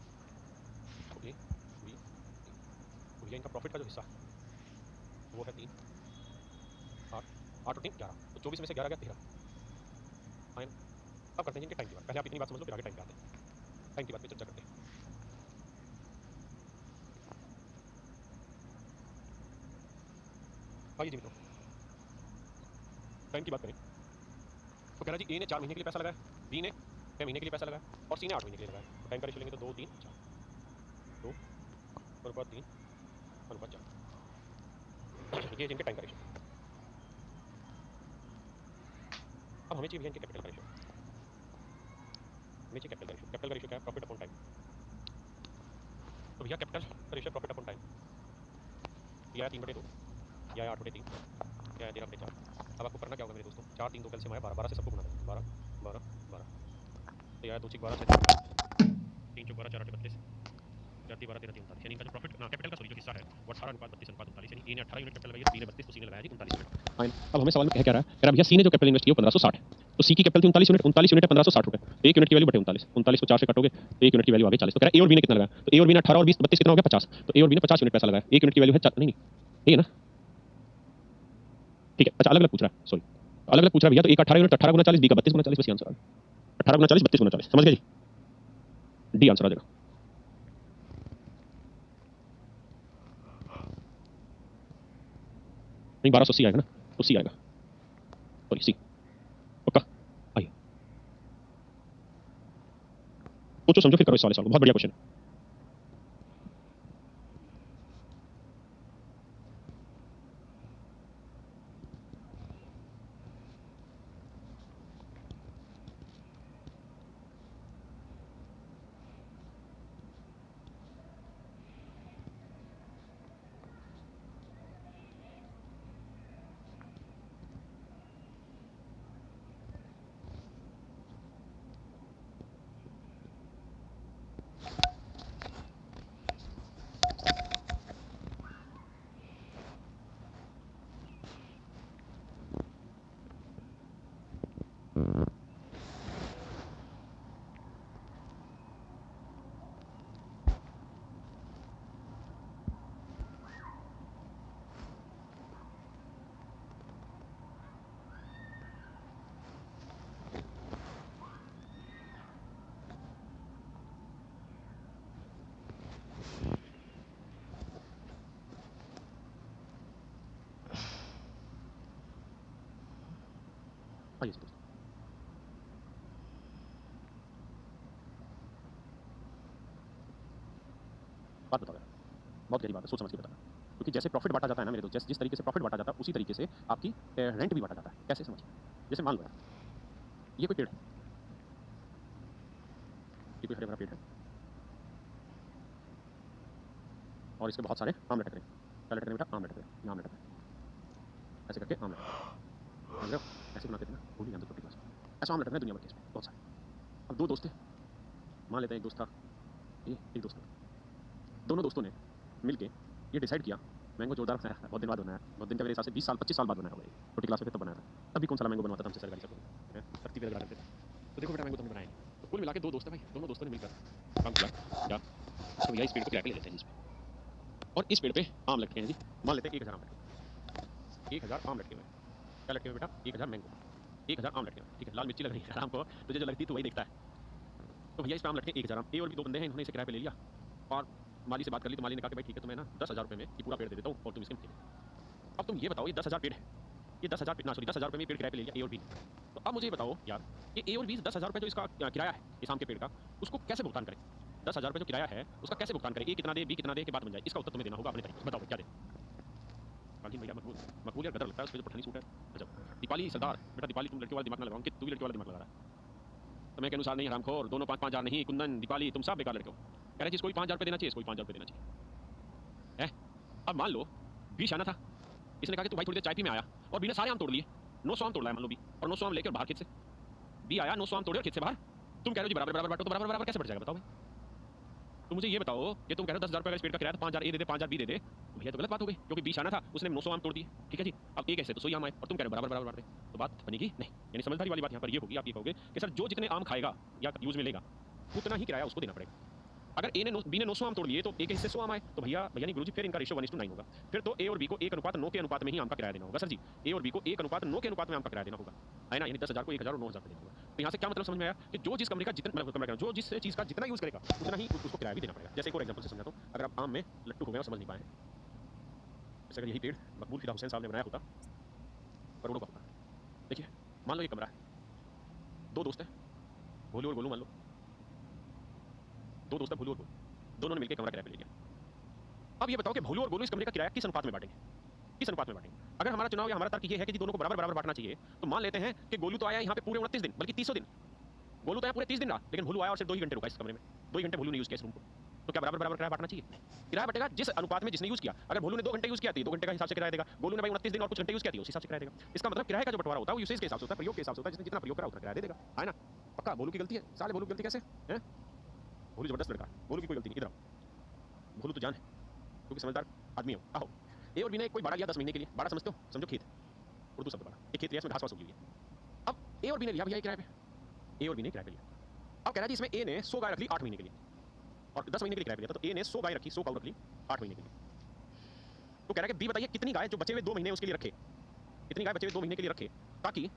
तो ए बी सी, तो भैया इनका प्रॉफिट का जो हिस्सा है वो है 3 8 8 और 3 11, तो 24 में से 11 गया 13 है ना। अब करते हैं इनके टाइम की बात। पहले आप इतनी बात समझ लो, फिर आगे टाइम पे आते हैं। टाइम की बात पे चर्चा करते हैं। आइए जी मित्रों, टाइम की बात करें तो कह रहा जी ए ने 4 महीने के लिए पैसा लगाया, बी ने 6 महीने के लिए पैसा लगाया और सी ने 8 महीने के लिए लगाया। तो टाइम का रेशियो लेंगे तो 2 3 4, 2 अनुपात 3 अनुपात 4, ये जिनके टाइम का रेशियो। अब हमें चाहिए भैया इनके कैपिटल का रेशियो। हमें चाहिए कैपिटल का रेशियो। कैपिटल का रेशियो क्या है? Profit upon time. तो भैया कैपिटल का रेशियो प्रॉफिट अपॉन टाइम, या 3/2 या 8/3 या 13/4। अब आपको करना क्या होगा मेरे दोस्तों, 4 3 2 कैल्शियम आया 12, 12 से सबको गुना देना, 12 12 12, तो या 2 6 12 6 3 4 12 4 8 32 4 3 12 13 3 39, यानी इनका जो प्रॉफिट ना कैपिटल का सॉरी जो हिस्सा है वो 18 अनुपात 32 अनुपात 39, यानी ए ने 18 यूनिट कैपिटल लगाई, बी ने 32, तो सी ने लगाया जी 39 यूनिट। फाइन। अब हमें सवाल में कह रहा है, कह रहा भैया सी ने जो कैपिटल इन्वेस्ट किया 1560, तो सी की कैपिटल थी 39 यूनिट, 39 यूनिट है 1560 रुपए, तो 1 यूनिट की वैल्यू बटे 39, 39 को 4 से काटोगे तो 1 यूनिट की वैल्यू आ गई 40। तो कह रहा है ए और बी ने कितना लगाया, तो ए और बी ने 18 और 20 32 कितना हो गया 50, तो ए और बी ने 50 यूनिट पैसा लगाया, 1 यूनिट की वैल्यू है नहीं नहीं ये है ना, ठीक है। अच्छा अलग अलग पूछ रहा है, सॉरी अलग अलग पूछ रहा है भैया, तो एक 18 यूनिट 18 गुना 40, बी का 32 गुना 40, बस ये आंसर आ गया, 18 गुना 40 32 गुना 40, समझ गए जी, डी आंसर आ जाएगा। नहीं 1280 आएगा ना, तो सी आएगा, सॉरी सी पक्का। आइए सोचो समझो फिर करो इस वाले सवाल को, बहुत बढ़िया क्वेश्चन। आइए दोस्तों बात बताओ यार, बहुत गहरी बात है, सोच समझ के बताना, क्योंकि जैसे प्रॉफिट बांटा जाता है ना मेरे दोस्त, जिस तरीके से प्रॉफिट बांटा जाता है उसी तरीके से आपकी रेंट भी बांटा जाता है। कैसे समझिए, जैसे मान लो यार ये कोई पेड़ है, ये कोई हरे भरा पेड़ है और इसके बहुत सारे आम लटक रहे हैं, क्या लटक रहे हैं बेटा, आम लटक रहे हैं, ये आम लटक रहे हैं, ऐसे करके आम लटक रहे हैं, समझ रहे हो, ऐसे बनाते थे ना, भूल ही हम तो छोटी क्लास में, ऐसा आम लटक रहे हैं दुनिया भर के इसमें बहुत सारे। अब दो दोस्त थे, मान लेते हैं एक दोस्त था ये, एक दोस्त था, दोनों दोस्तों ने मिलके ये डिसाइड किया मैंगो जोरदार बनाया, बहुत दिन बाद बनाया, बहुत दिन का मेरे हिसाब से 20 साल 25 साल बाद बनाया होगा ये, छोटी क्लास में थे तब बनाया था, तभी कौन सा मैंगो बनवाता था हमसे सरकारी सब धरती पे लगा करते थे। तो देखो बेटा मैंगो तुमने बनाया है, तो कुल मिला के दो दोस्त है भाई, दोनों दोस्तों ने मिलकर काम किया क्या, तो भैया इस पेड़ को किराए पे ले लेते हैं जिस पे, और इस पेड़ पे आम लटके हैं जी, मान लेते हैं 1000 आम लटके, 1000 आम लटके हुए, क्या लटके हुए बेटा, 1000 मैंगो, 1000 आम लटके हुए, ठीक है, लाल मिर्ची लग रही है आराम को, तुझे जो लगती है तू वही देखता है। तो भैया इस पे आम लटके 1000 आम, ए और भी दो बंदे हैं, इन्होंने इसे किराए पे ले लिया और माली से बात कर ली, तो माली ने कहा कि भाई ठीक है, तो मैं ना 10,000 रुपये में ये पूरा पेड़ दे देता हूँ और तुम इसके मिट्टी। अब तुम ये बताओ, ये 10,000 पेड़ है, ये 10,000 पेड़ ना सॉरी 10,000 रुपये में पेड़ किराए पे ले लिया ए और बी ने, तो अब मुझे ये बताओ यार, ये ए और बी 10,000 रुपये जो इसका किराया है इस आम के पेड़ का, उसको कैसे भुगतान करें, 10,000 रुपये जो किराया है उसका कैसे भुगतान करें, ए कितना दे बी कितना दे के बात बन जाए, इसका उत्तर तुम्हें देना होगा अपने तरीके से, बताओ क्या दे। कालीन भैया मकबूल, मकबूल यार गदर लगता है उस पे जो पठानी सूट है, गजब। दीपाली सरदार, बेटा दीपाली तुम लड़के वाला दिमाग ना लगाओ, कि तू भी लड़के वाला दिमाग लगा रहा है, समय के अनुसार नहीं हरामखोर, दोनों 5-5 हज़ार नहीं, कुंदन दीपाली तुम सब बेकार लड़के हो, कह रहे जिसको भी 5,000 रुपये देना चाहिए, इसको भी 5,000 रुपये देना चाहिए है। अब मान लो बी शाना था, इसने कहा कि तू भाई थोड़ी देर चाय पी में आया और बी ने सारे आम तोड़ लिए, 900 आम तोड़ लाया मान लो बी, और 900 आम लेकर बाहर खेत से, बी आया 900 आम तोड़े और खेत से बाहर, तुम कह रहे हो जी बराबर बराबर बांटो, तो बराबर बराबर कैसे बढ़ जाएगा बताओ भाई। तो मुझे ये बताओ कि तुम कह रहे हो 10,000 रुपये का इस पेड़ का किराया, तो 5,000 ए दे दे 5,000 बी दे दे, तो भैया तो गलत बात हो गई, क्योंकि बी शाना था उसने 900 आम तोड़ दिए, ठीक है जी, अब एक ऐसे तो 100 आम आए और तुम कह रहे हो बराबर बराबर बांट दे, तो बात बनेगी नहीं, यानी समझदारी वाली बात यहाँ पर ये होगी, आप ये कहोगे कि सर जो जितने आम खाएगा या यूज में लेगा उतना ही किराया उसको देना पड़ेगा। अगर ए ने बी ने 900 आम तोड़ लिए तो ए के हिस्से 100 आम आए, तो भैया भैया नहीं गुरुजी फिर इनका रेशियो 1:9 होगा, फिर तो ए और बी को 1:9 के अनुपात में ही आम का किराया देना होगा सर जी, ए और बी को 1:9 के अनुपात में आम का किराया देना होगा, है ना, यानी 10,000 को 1,000 और 9,000 देना होगा। तो यहाँ से क्या मतलब समझ में आया कि जो जिस कमरे का जितना जो जिस चीज़ का जितना यूज करेगा उतना ही उसको किराया भी देना पड़ेगा। जैसे एक और एग्जाम्पल से समझाता हूँ, अगर आप आम में लट्टू हो गए और समझ नहीं पाए, जैसे अगर यही पेड़ मकबूल फिदा हुसैन साहब ने बनाया होता करोड़ों का होता, देखिए, मान लो ये कमरा है, दो दोस्त हैं, भोलू और गोलू मान लो, दो दोस्त हैं भोलू और गोलू, दोनों ने मिलकर कमरा किराए पे ले लिया। अब ये बताओ कि भोलू और गोलू इस कमरे का किराया किस अनुपात में बांटेंगे? किस अनुपात में बांटेंगे? अगर हमारा चुनाव या हमारा तर्क ये है कि जी दोनों को बराबर बराबर बांटना चाहिए, तो मान लेते हैं कि गोलू तो आया यहाँ पे पूरे 29 दिन, बल्कि 30 दिन। गोलू तो यहाँ पूरे 30 दिन रहा, लेकिन भोलू आया और सिर्फ 2 ही घंटे रुका इस कमरे में। 2 ही घंटे भोलू ने यूज़ किया इस रूम को। तो क्या बराबर बराबर किराया बांटना चाहिए? किराया बटेगा जिस अनुपात में जिसने यूज़ किया। अगर भोलू ने 2 घंटे यूज़ किया तो 2 घंटे का हिसाब से किराया देगा। गोलू ने भाई 29 दिन और कुछ घंटे यूज़ किया तो उस हिसाब से किराया देगा। इसका मतलब किराए का जो बंटवारा होता है वो यूसेज के हिसाब से होता है, प्रयोग के हिसाब से होता है। जिसने जितना प्रयोग करा उतना किराया दे देगा, है ना? पक्का भोलू की गलती है? साले भोलू की गलती कैसे है? भोलू जबरदस्त लड़का, भोलू की कोई गलती नहीं। इधर आओ, भोलू तो जान है, क्योंकि समझदार आदमी हो। आओ, ए और बी ने कोई बाड़ा लिया 10 महीने के लिए। बाड़ा समझते हो? समझो खेत, उर्दू शब्द बाड़ा। एक खेत लिया, इसमें घास वास उगी हुई है। अब ए और बी ने लिया भैया किराए पे, ए और बी ने किराए पे लिया। अब कह रहा है जी इसमें ए ने 100 गाय रख ली 8 महीने के लिए और 10 महीने के लिए किराए पे लिया था, तो ए ने 100 गाय रखी, 100 काऊ रख ली 8 महीने के लिए। तो कह रहा है कि बी बताइए कितनी गाय जो बचे हुए 2 महीने उसके लिए रखे, कितनी गाय बचे हुए 2 महीने के लिए रखे, ताकि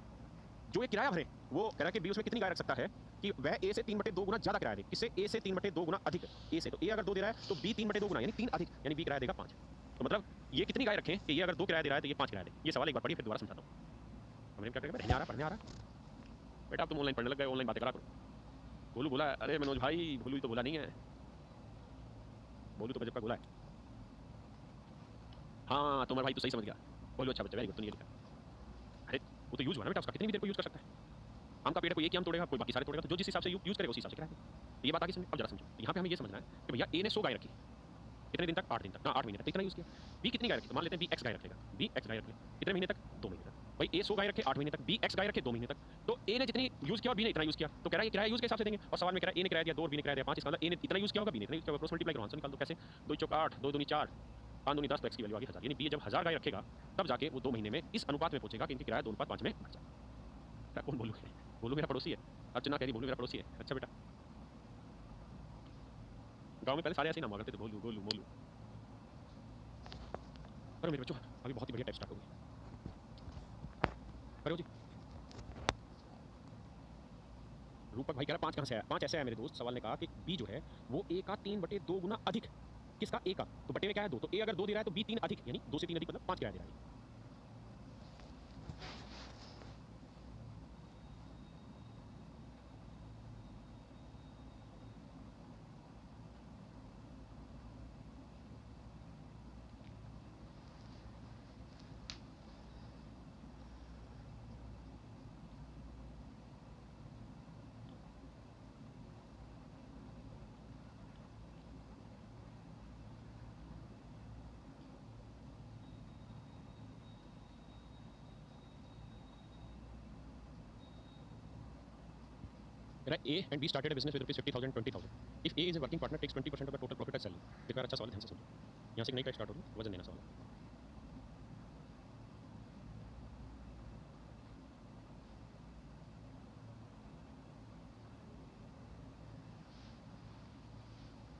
जो ये किराया भरे, वो कह रहा है कि बी उसमें कितनी गाय रख सकता है कि वह ए से 3/2 गुना ज्यादा किराया दे। किससे? ए से 3/2 गुना अधिक। ए से, तो ए अगर 2 दे रहा है तो बी 3/2 गुना यानी 3 अधिक, यानी बी किराया देगा 5। तो मतलब ये कितनी गाय रखें कि ये अगर 2 किराया दे रहा है तो ये 5 किराया दे? ये सवाल एक बार पढ़िए फिर दोबारा समझाता हूँ। हमने क्या करेगा? पढ़ने आ रहा बेटा, अब तुम ऑनलाइन पढ़ने लग गए, ऑनलाइन बातें करा करो। भोलू बोला, अरे मनोज भाई भोलू तो बोला नहीं है, भोलू तो गजब का बोला है। हाँ तुम्हारा भाई तो सही समझ गया। भोलू अच्छा बच्चा, वेरी गुड, तूने ये लिखा। अरे वो तो यूज हुआ ना बेटा उसका, कितनी भी देर को यूज कर सकता है। आम का पेड़ है, कोई एक ही आम तोड़ेगा, कोई बाकी सारे तोड़ेगा, तो जो जिस हिसाब से यूज करेगा उसी हिसाब से किराया देगा। ये बात आगे समझो। अब जरा समझो, यहाँ पे हमें ये समझना है कि भैया ए ने 100 गाय रखी, कितने दिन तक? 8 दिन तक, हाँ 8 महीने तक, इतना यूज किया। बी कितनी गाय रखी? तो मान लेते हैं बी एक्स गाय रखेगा, बी एक्स गाय रखे कितने महीने तक? 2 महीने तक। भाई ए 100 गाय रखे 8 महीने तक, बी एक्स गाय रखे 2 महीने तक। तो ए ने जितनी यूज किया और बी ने इतना यूज किया, तो कह रहा है ये किराया यूज के हिसाब से देंगे। और सवाल में कह रहा है ए ने किराया दिया 2 और बी ने किराया दिया 5, इसका मतलब ए ने इतना यूज किया होगा, बी ने इतना यूज किया होगा। क्रॉस मल्टीप्लाई करो, आंसर निकाल दो। कैसे? 2 चौक 8, 2 दूनी 4, 5 दूनी 10, तो एक्स की वैल्यू आ गई 1000। यानी बी जब 1000 गाय रखेगा तब जाके वो 2 महीने में इस अनुपात में पहुंचेगा कि इनकी किराया 2:5 में बढ़ जाए। कौन बोलू है? बोलू मेरा पड़ोसी है। अर्चना कह रही बोलू मेरा पड़ोसी है। अच्छा बेटा, गांव में पहले सारे ऐसे ही नाम हुआ करते थे, बोलू गोलू मोलू। अरे मेरे बच्चों अभी बहुत ही बढ़िया टाइप स्टार्ट हो गई। करो जी। रूपक भाई कह रहा 5 कहाँ से आया? 5 ऐसे आया मेरे दोस्त, सवाल ने कहा कि बी जो है वो ए का 3/2 गुना अधिक। किसका? ए का। तो बटे में क्या है? 2, तो ए अगर 2 दे रहा है तो बी 3 अधिक, यानी 2 से 3 अधिक मतलब 5 किराया दे रहा है। Right, A and B started a business with rupees 50,000 and 20,000. If A is a working partner, takes 20% of the total profit as salary. देखो यार अच्छा सवाल है, ध्यान से सुनो। यहाँ से एक नई टाइप स्टार्ट होगी, वजन देना सवाल है।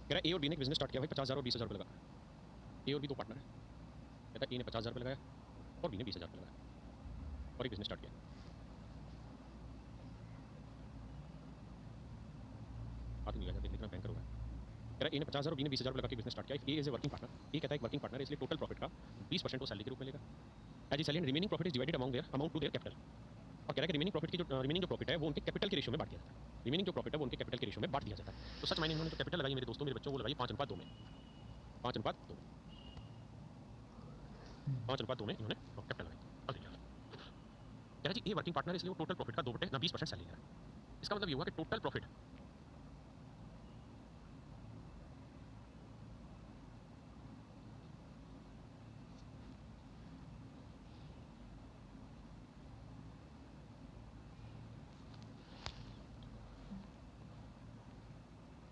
कह रहा है ए और बी ने एक बिजनेस स्टार्ट किया भाई 50,000 और 20,000 रुपये लगा। ए और बी 2 पार्टनर है। कहता है ए ने 50,000 रुपये लगाया और बी ने 20,000 रुपये लगाया और एक बिजनेस स्टार्ट किया। हाथ नहीं लगा, देख लिखना भयंकर होगा। कह रहा है ए ने 50,000 और बी ने 20,000 रुपये लगा के बिजनेस स्टार्ट किया। ए इज ए वर्किंग पार्टनर, ए कहता है एक वर्किंग पार्टनर है इसलिए टोटल प्रॉफिट का 20% वो सैलरी के रूप में लेगा। As a salary and remaining profit is divided amount to their capital. और कह रहा है कि रिमेनिंग प्रॉफिट की जो रिमेनिंग जो प्रॉफिट है वो उनके कैपिटल के रेशियो में बांट दिया जाता है। रिमेनिंग जो प्रॉफिट है वो उनके कैपिटल के रेशियो में बांट दिया जाता है। तो सच मायने इन्होंने जो कैपिटल लगाई मेरे दोस्तों मेरे बच्चों वो लगाई 5:2 में, 5:2 में, 5:2 में इन्होंने कैपिटल लगाई। अब देखिए कह रहा है जी ए वर्किंग पार्टनर इसलिए वो टोटल प्रॉफिट का 2/20% सैलरी ले रहा है। इसका मतलब ये हुआ कि टोटल प्रॉफिट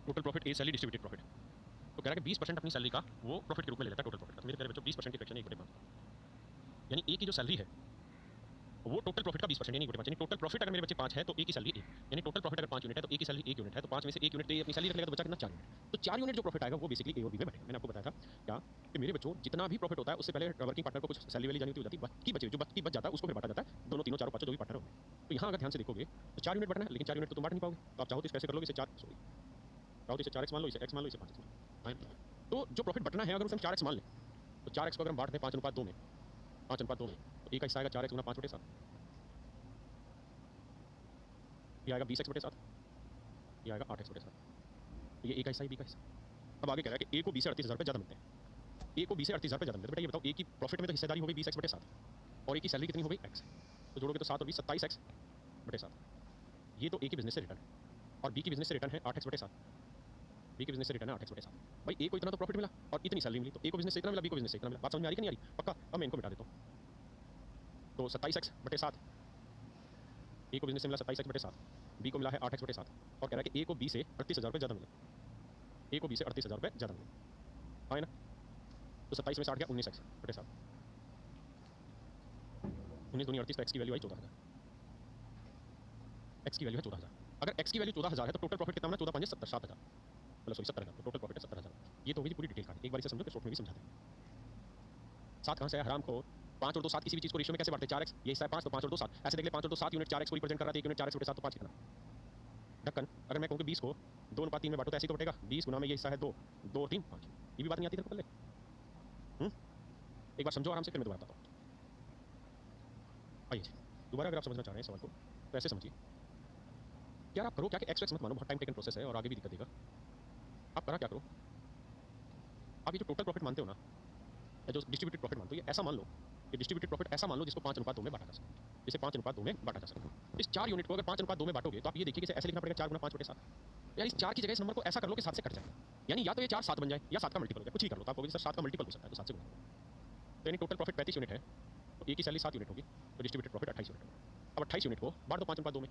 टोटल प्रॉफिट ए सैलरी डिस्ट्रीब्यूटेड प्रॉफिट। तो कह रहा है कि 20% अपनी सैलरी का वो प्रॉफिट के रूप में ले लेता है टोटल प्रॉफिट का। तो मेरे प्यारे बच्चों 20% की फ्रैक्शन है 1/5, यानी ए की जो सैलरी है वो टोटल प्रॉफिट का 20% यानी 1/5, यानी टोटल प्रॉफिट अगर मेरे बच्चे 5 है तो ए की सैलरी 1, यानी टोटल प्रॉफिट अगर 5 यूनिट है तो ए की सैलरी 1 यूनिट है, तो 5 में से 1 यूनिट तो ए अपनी सैलरी रख लेगा, तो बचा कितना? 4 यूनिट। तो 4 यूनिट जो प्रॉफिट आएगा वो बेसिकली ए और बी में बैठेगा। मैंने आपको बताया था क्या कि मेरे बच्चों जितना भी प्रॉफिट होता है उससे पहले वर्किंग पार्टनर को कुछ सैलरी वाली जानी होती है, बाकी बचे जो बाकी बच जाता है उसको फिर बांटा जाता है दोनों तीनों चारों पांचों जो भी पार्टनर होंगे। तो यहाँ अगर ध्यान से देखोगे तो 4 यूनिट बढ़ना है, लेकिन 4 यूनिट तो तुम बांट नहीं पाओगे। तो आप चाहो तो इसे कैसे कर लोगे? इसे 4 सॉरी चाहो तो इसे 4x मान लो, इसे x मान लो, इसे 5x मान लो। तो जो प्रॉफिट बटना है अगर उसे हम 4x मान लें तो 4x को अगर हम बांट दें 5:2 में, 5:2 में, तो ए का हिस्सा आएगा 4x गुना 5/7, ये आएगा 20x/7, ये आएगा 8x/7। तो ये ए का हिस्सा है, बी का हिस्सा। अब आगे कह रहा है कि ए को बी से 38,000 रुपये ज़्यादा मिलते हैं। ए को बी से 38,000 रुपये ज़्यादा मिलते हैं। बेटा ये बताओ, ए की प्रॉफिट में तो हिस्सेदारी हो गई 20x/7 और ए की सैलरी कितनी हो गई x। तो जोड़ोगे तो 7 और 20 27x/7। ये तो ए की बिजनेस से रिटर्न है और बी की बिजनेस से रिटर्न है 8x/7। बी के बिजनेस से रिटर्न है 8x/7। भाई ए को इतना तो प्रॉफिट मिला और इतनी सैलरी मिली, तो ए को बिजनेस से इतना मिला, बी को बिजनेस से इतना मिला। बात समझ में आ रही कि नहीं आ रही? पक्का? अब मैं इनको मिटा देता हूँ। तो 27x/7, ए को बिजनेस से मिला 27x/7, बी को मिला है 8x/7 और कह रहा है कि ए को बी से 38,000 रुपये ज़्यादा मिले। ए को बी से 38,000 रुपये ज़्यादा मिले, हाँ है ना? तो 27 में 60 गया 19x/7। 19 दूनी 38, तो एक्स की वैल्यू आई 14,000। एक्स की वैल्यू है 14,000। अगर एक्स की वैल्यू 14,000 है तो टोटल प्रॉफिट कितना बना? 14 5 70, 7,000, मतलब सॉरी 70,000। तो टोटल प्रॉफिट है 70,000। ये तो होगी पूरी डिटेल कहानी। एक बार इसे समझो, फिर शॉर्ट में भी समझाते हैं। 7 कहाँ से है? हराम खोर। 5 और 2 7 किसी भी चीज़ को रेशियो में कैसे बढ़ते हैं? 4x। ये हिस्सा है 5, तो 5 और 2 7। ऐसे देख ले, 5 और 2 7 यूनिट 4x को रिप्रेजेंट कर रहा था। 1 यूनिट 4x/7, तो 5 कितना? ढक्कन। अगर मैं कहूँ कि 20 को 2:3 में बांटो तो ऐसे ही तो बटेगा। 20 गुना में ये हिस्सा है 2, 2 3 5। ये भी बात नहीं आती तेरे को पहले? एक बार समझो आराम से, फिर मैं दोबारा बताता हूँ। आइए जी, दोबारा अगर आप समझना चाह रहे हैं सवाल को तो ऐसे समझिए। यार आप करो क्या कि एक्स मत मानो, बहुत टाइम टेकन प्रोसेस है और आगे भी दिक्कत देगा। आप करा क्या करो, आप ये जो टोटल प्रॉफिट मानते हो ना, या जो डिस्ट्रीब्यूटेड प्रॉफिट मानते हो, ये ऐसा मान लो कि डिस्ट्रीब्यूटेड प्रॉफिट ऐसा मान लो जिसको 5:2 में बांटा जा सके। जिसे 5:2 में बांटा जा सके। इस 4 यूनिट को अगर 5:2 में बांटोगे तो आप ये देखिए कि ऐसे लिखना पड़ेगा 4 गुना 5/7। यार इस 4 की जगह इस नंबर को ऐसा कर लो कि 7 से कट जाए। यानी या तो ये 4 7 बन जाए या 7 का मल्टीपल हो जाए, कुछ ही कर लो। तो आप कहोगे सर 7 का मल्टीपल हो सकता है, तो 7 से गुना करो। तो यानी टोटल प्रॉफिट 35 यूनिट है, तो ए की सैलरी 7 यूनिट होगी, तो डिस्ट्रीब्यूटेड प्रॉफिट 28 यूनिट होगा। अब 28 यूनिट को बांट दो 5:2 में।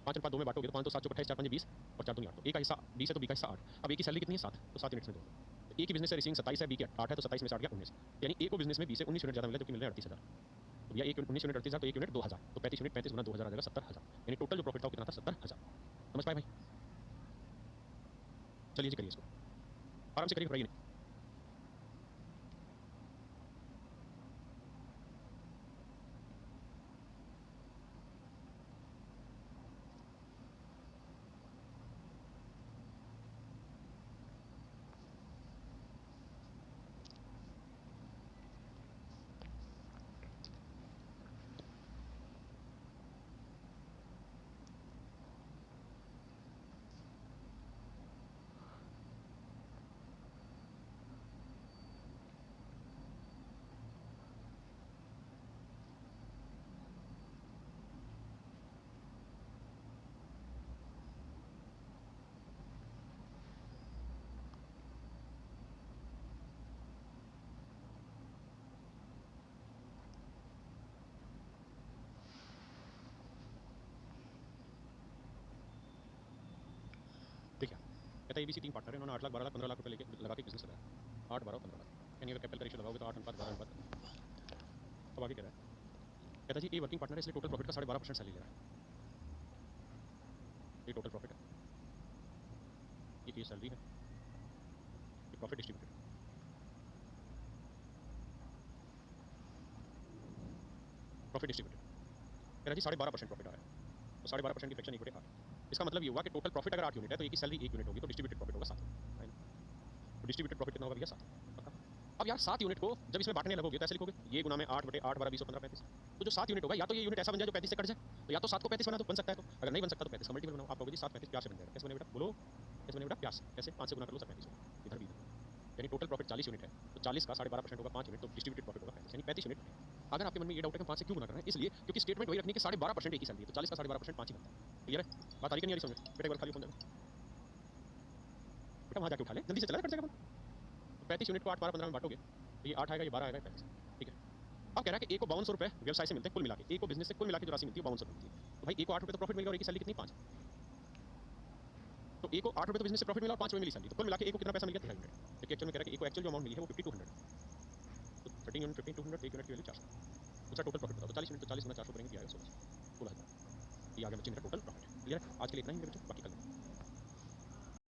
5:2 में बांटोगे तो 5 तो 7 28, 4 5 20 और 4 2 8। तो ए का हिस्सा 20 है तो बी का हिस्सा 8। अब ए की सैलरी कितनी है? 7, तो 7 यूनिट्स में जोड़ दो। तो ए की बिजनेस से रिसीविंग 27 है, बी की 8 है, तो 27 में 60 गया 19। यानी ए को बिजनेस में बी से 19 यूनिट ज़्यादा मिला, जो कि मिल रहे हैं 38,000। तो भैया 19 यूनिट 38,000, तो 1 यूनिट 2,000, तो 35 यूनिट 35 गुना 2,000 आ जाएगा 70,000। यानी टोटल जो प्रॉफिट था वो कितना था? 70,000। समझ पाए भाई? चलिए जी करिए इसको आराम से करिए, घबराइए नहीं। देखिए कहता है एबीसी 3 पार्टनर है, इन्होंने 8 लाख 12 लाख 15 लाख रुपए लेके लगा के बिजनेस लगाया। 8 12 15 लाख, यानी अगर कैपिटल का रेशियो लगाओगे तो 8 अनुपात 12 अनुपात। अब आगे कह रहा है, कहता है जी ए वर्किंग पार्टनर है, इसलिए टोटल प्रॉफिट का 12.5% सैलरी ले रहा है। ये टोटल प्रॉफिट है, ये सैलरी है, ये प्रॉफिट डिस्ट्रीब्यूटेड। प्रॉफिट डिस्ट्रीब्यूटेड कह रहा है जी 12.5% प्रॉफिट आ रहा है, तो 12.5% की फ्रैक्शन इक्वल 8। इसका मतलब ये हुआ कि टोटल प्रॉफिट अगर 8 यूनिट है तो एक की सैलरी 1 यूनिट होगी, तो डिस्ट्रीब्यूटेड प्रॉफिट होगा 7। तो डिस्ट्रीब्यूटेड प्रॉफिट कितना होगा भैया? 7। पक्का? अब यार 7 यूनिट को जब इसमें बांटने लगोगे तो ऐसे लिखोगे, ये गुना में 8/8 12 20 15 35। तो जो 7 यूनिट होगा, या तो ये यूनिट ऐसा बन जाए जो 35 से कट जाए, तो या तो 7 को 35 बना दो, बन सकता है। तो अगर नहीं बन सकता तो 35 का मल्टीपल बनाओ। आप कहोगे जी 7 35 प्यार से बन जाएगा। कैसे बने बेटा? बोलो कैसे बने बेटा? प्यार से। कैसे? 5 से गुना कर लो, 35 होगा। इधर भी इधर। यानी टोटल प्रॉफिट 40 यूनिट है, तो 40 का 12.5% होगा 5 यूनिट, तो डिस्ट्रीब्यूटेड प्रॉफिट होगा 35, यानी 35 यूनिट बने। अगर आपके मन में ये डाउट है कि 5 से क्यों गुना कर रहे हैं, इसलिए क्योंकि स्टेटमेंट वही रखनी है कि 12.5% एक ही सैलरी है, तो 40 का 12.5% 5 ही बनता है। क्लियर है? बात आ रही कि नहीं आ रही समझ में? बेटा एक बार खाली फोन देना बेटा, वहाँ जाके उठा ले, जल्दी से चला कट जाएगा। 35 यूनिट को 8 12 15 में बांटोगे तो ये 8 आएगा, ये 12 आएगा, 35। ठीक है, अब कह रहा है कि ए को 5200 रुपये व्यवसाय से मिलते हैं कुल मिला के। ए को बिजनेस से कुल मिला के जो राशि मिलती है 5200 मिलती है। तो भाई ए को 8 रुपये तो प्रॉफिट मिल गया और ए की सैलरी कितनी? 5। तो ए को 8 रुपये तो बिजनेस से प्रॉफिट मिला और 5 रुपये मिली सैलरी, तो कुल मिला के ए को कितना पैसा मिल गया? 3 यूनिट। जबकि एक्चुअल में कह रहा है कि ए को एक्चुअल जो अमाउंट मिली है वो 5200। तो 13 यूनिट 15200, 1 यूनिट की वैल्यू 400। दूसरा टोटल प्रॉफिट बताओ, तो 40 यूनिट, तो 40 गुना 400 करेंगे, ये आएगा 16 16,000। ये आ गया बच्चे मेरा टोटल प्रॉफिट। क्लियर है? आज के लिए इतना ही मेरे बच्चों, बाकी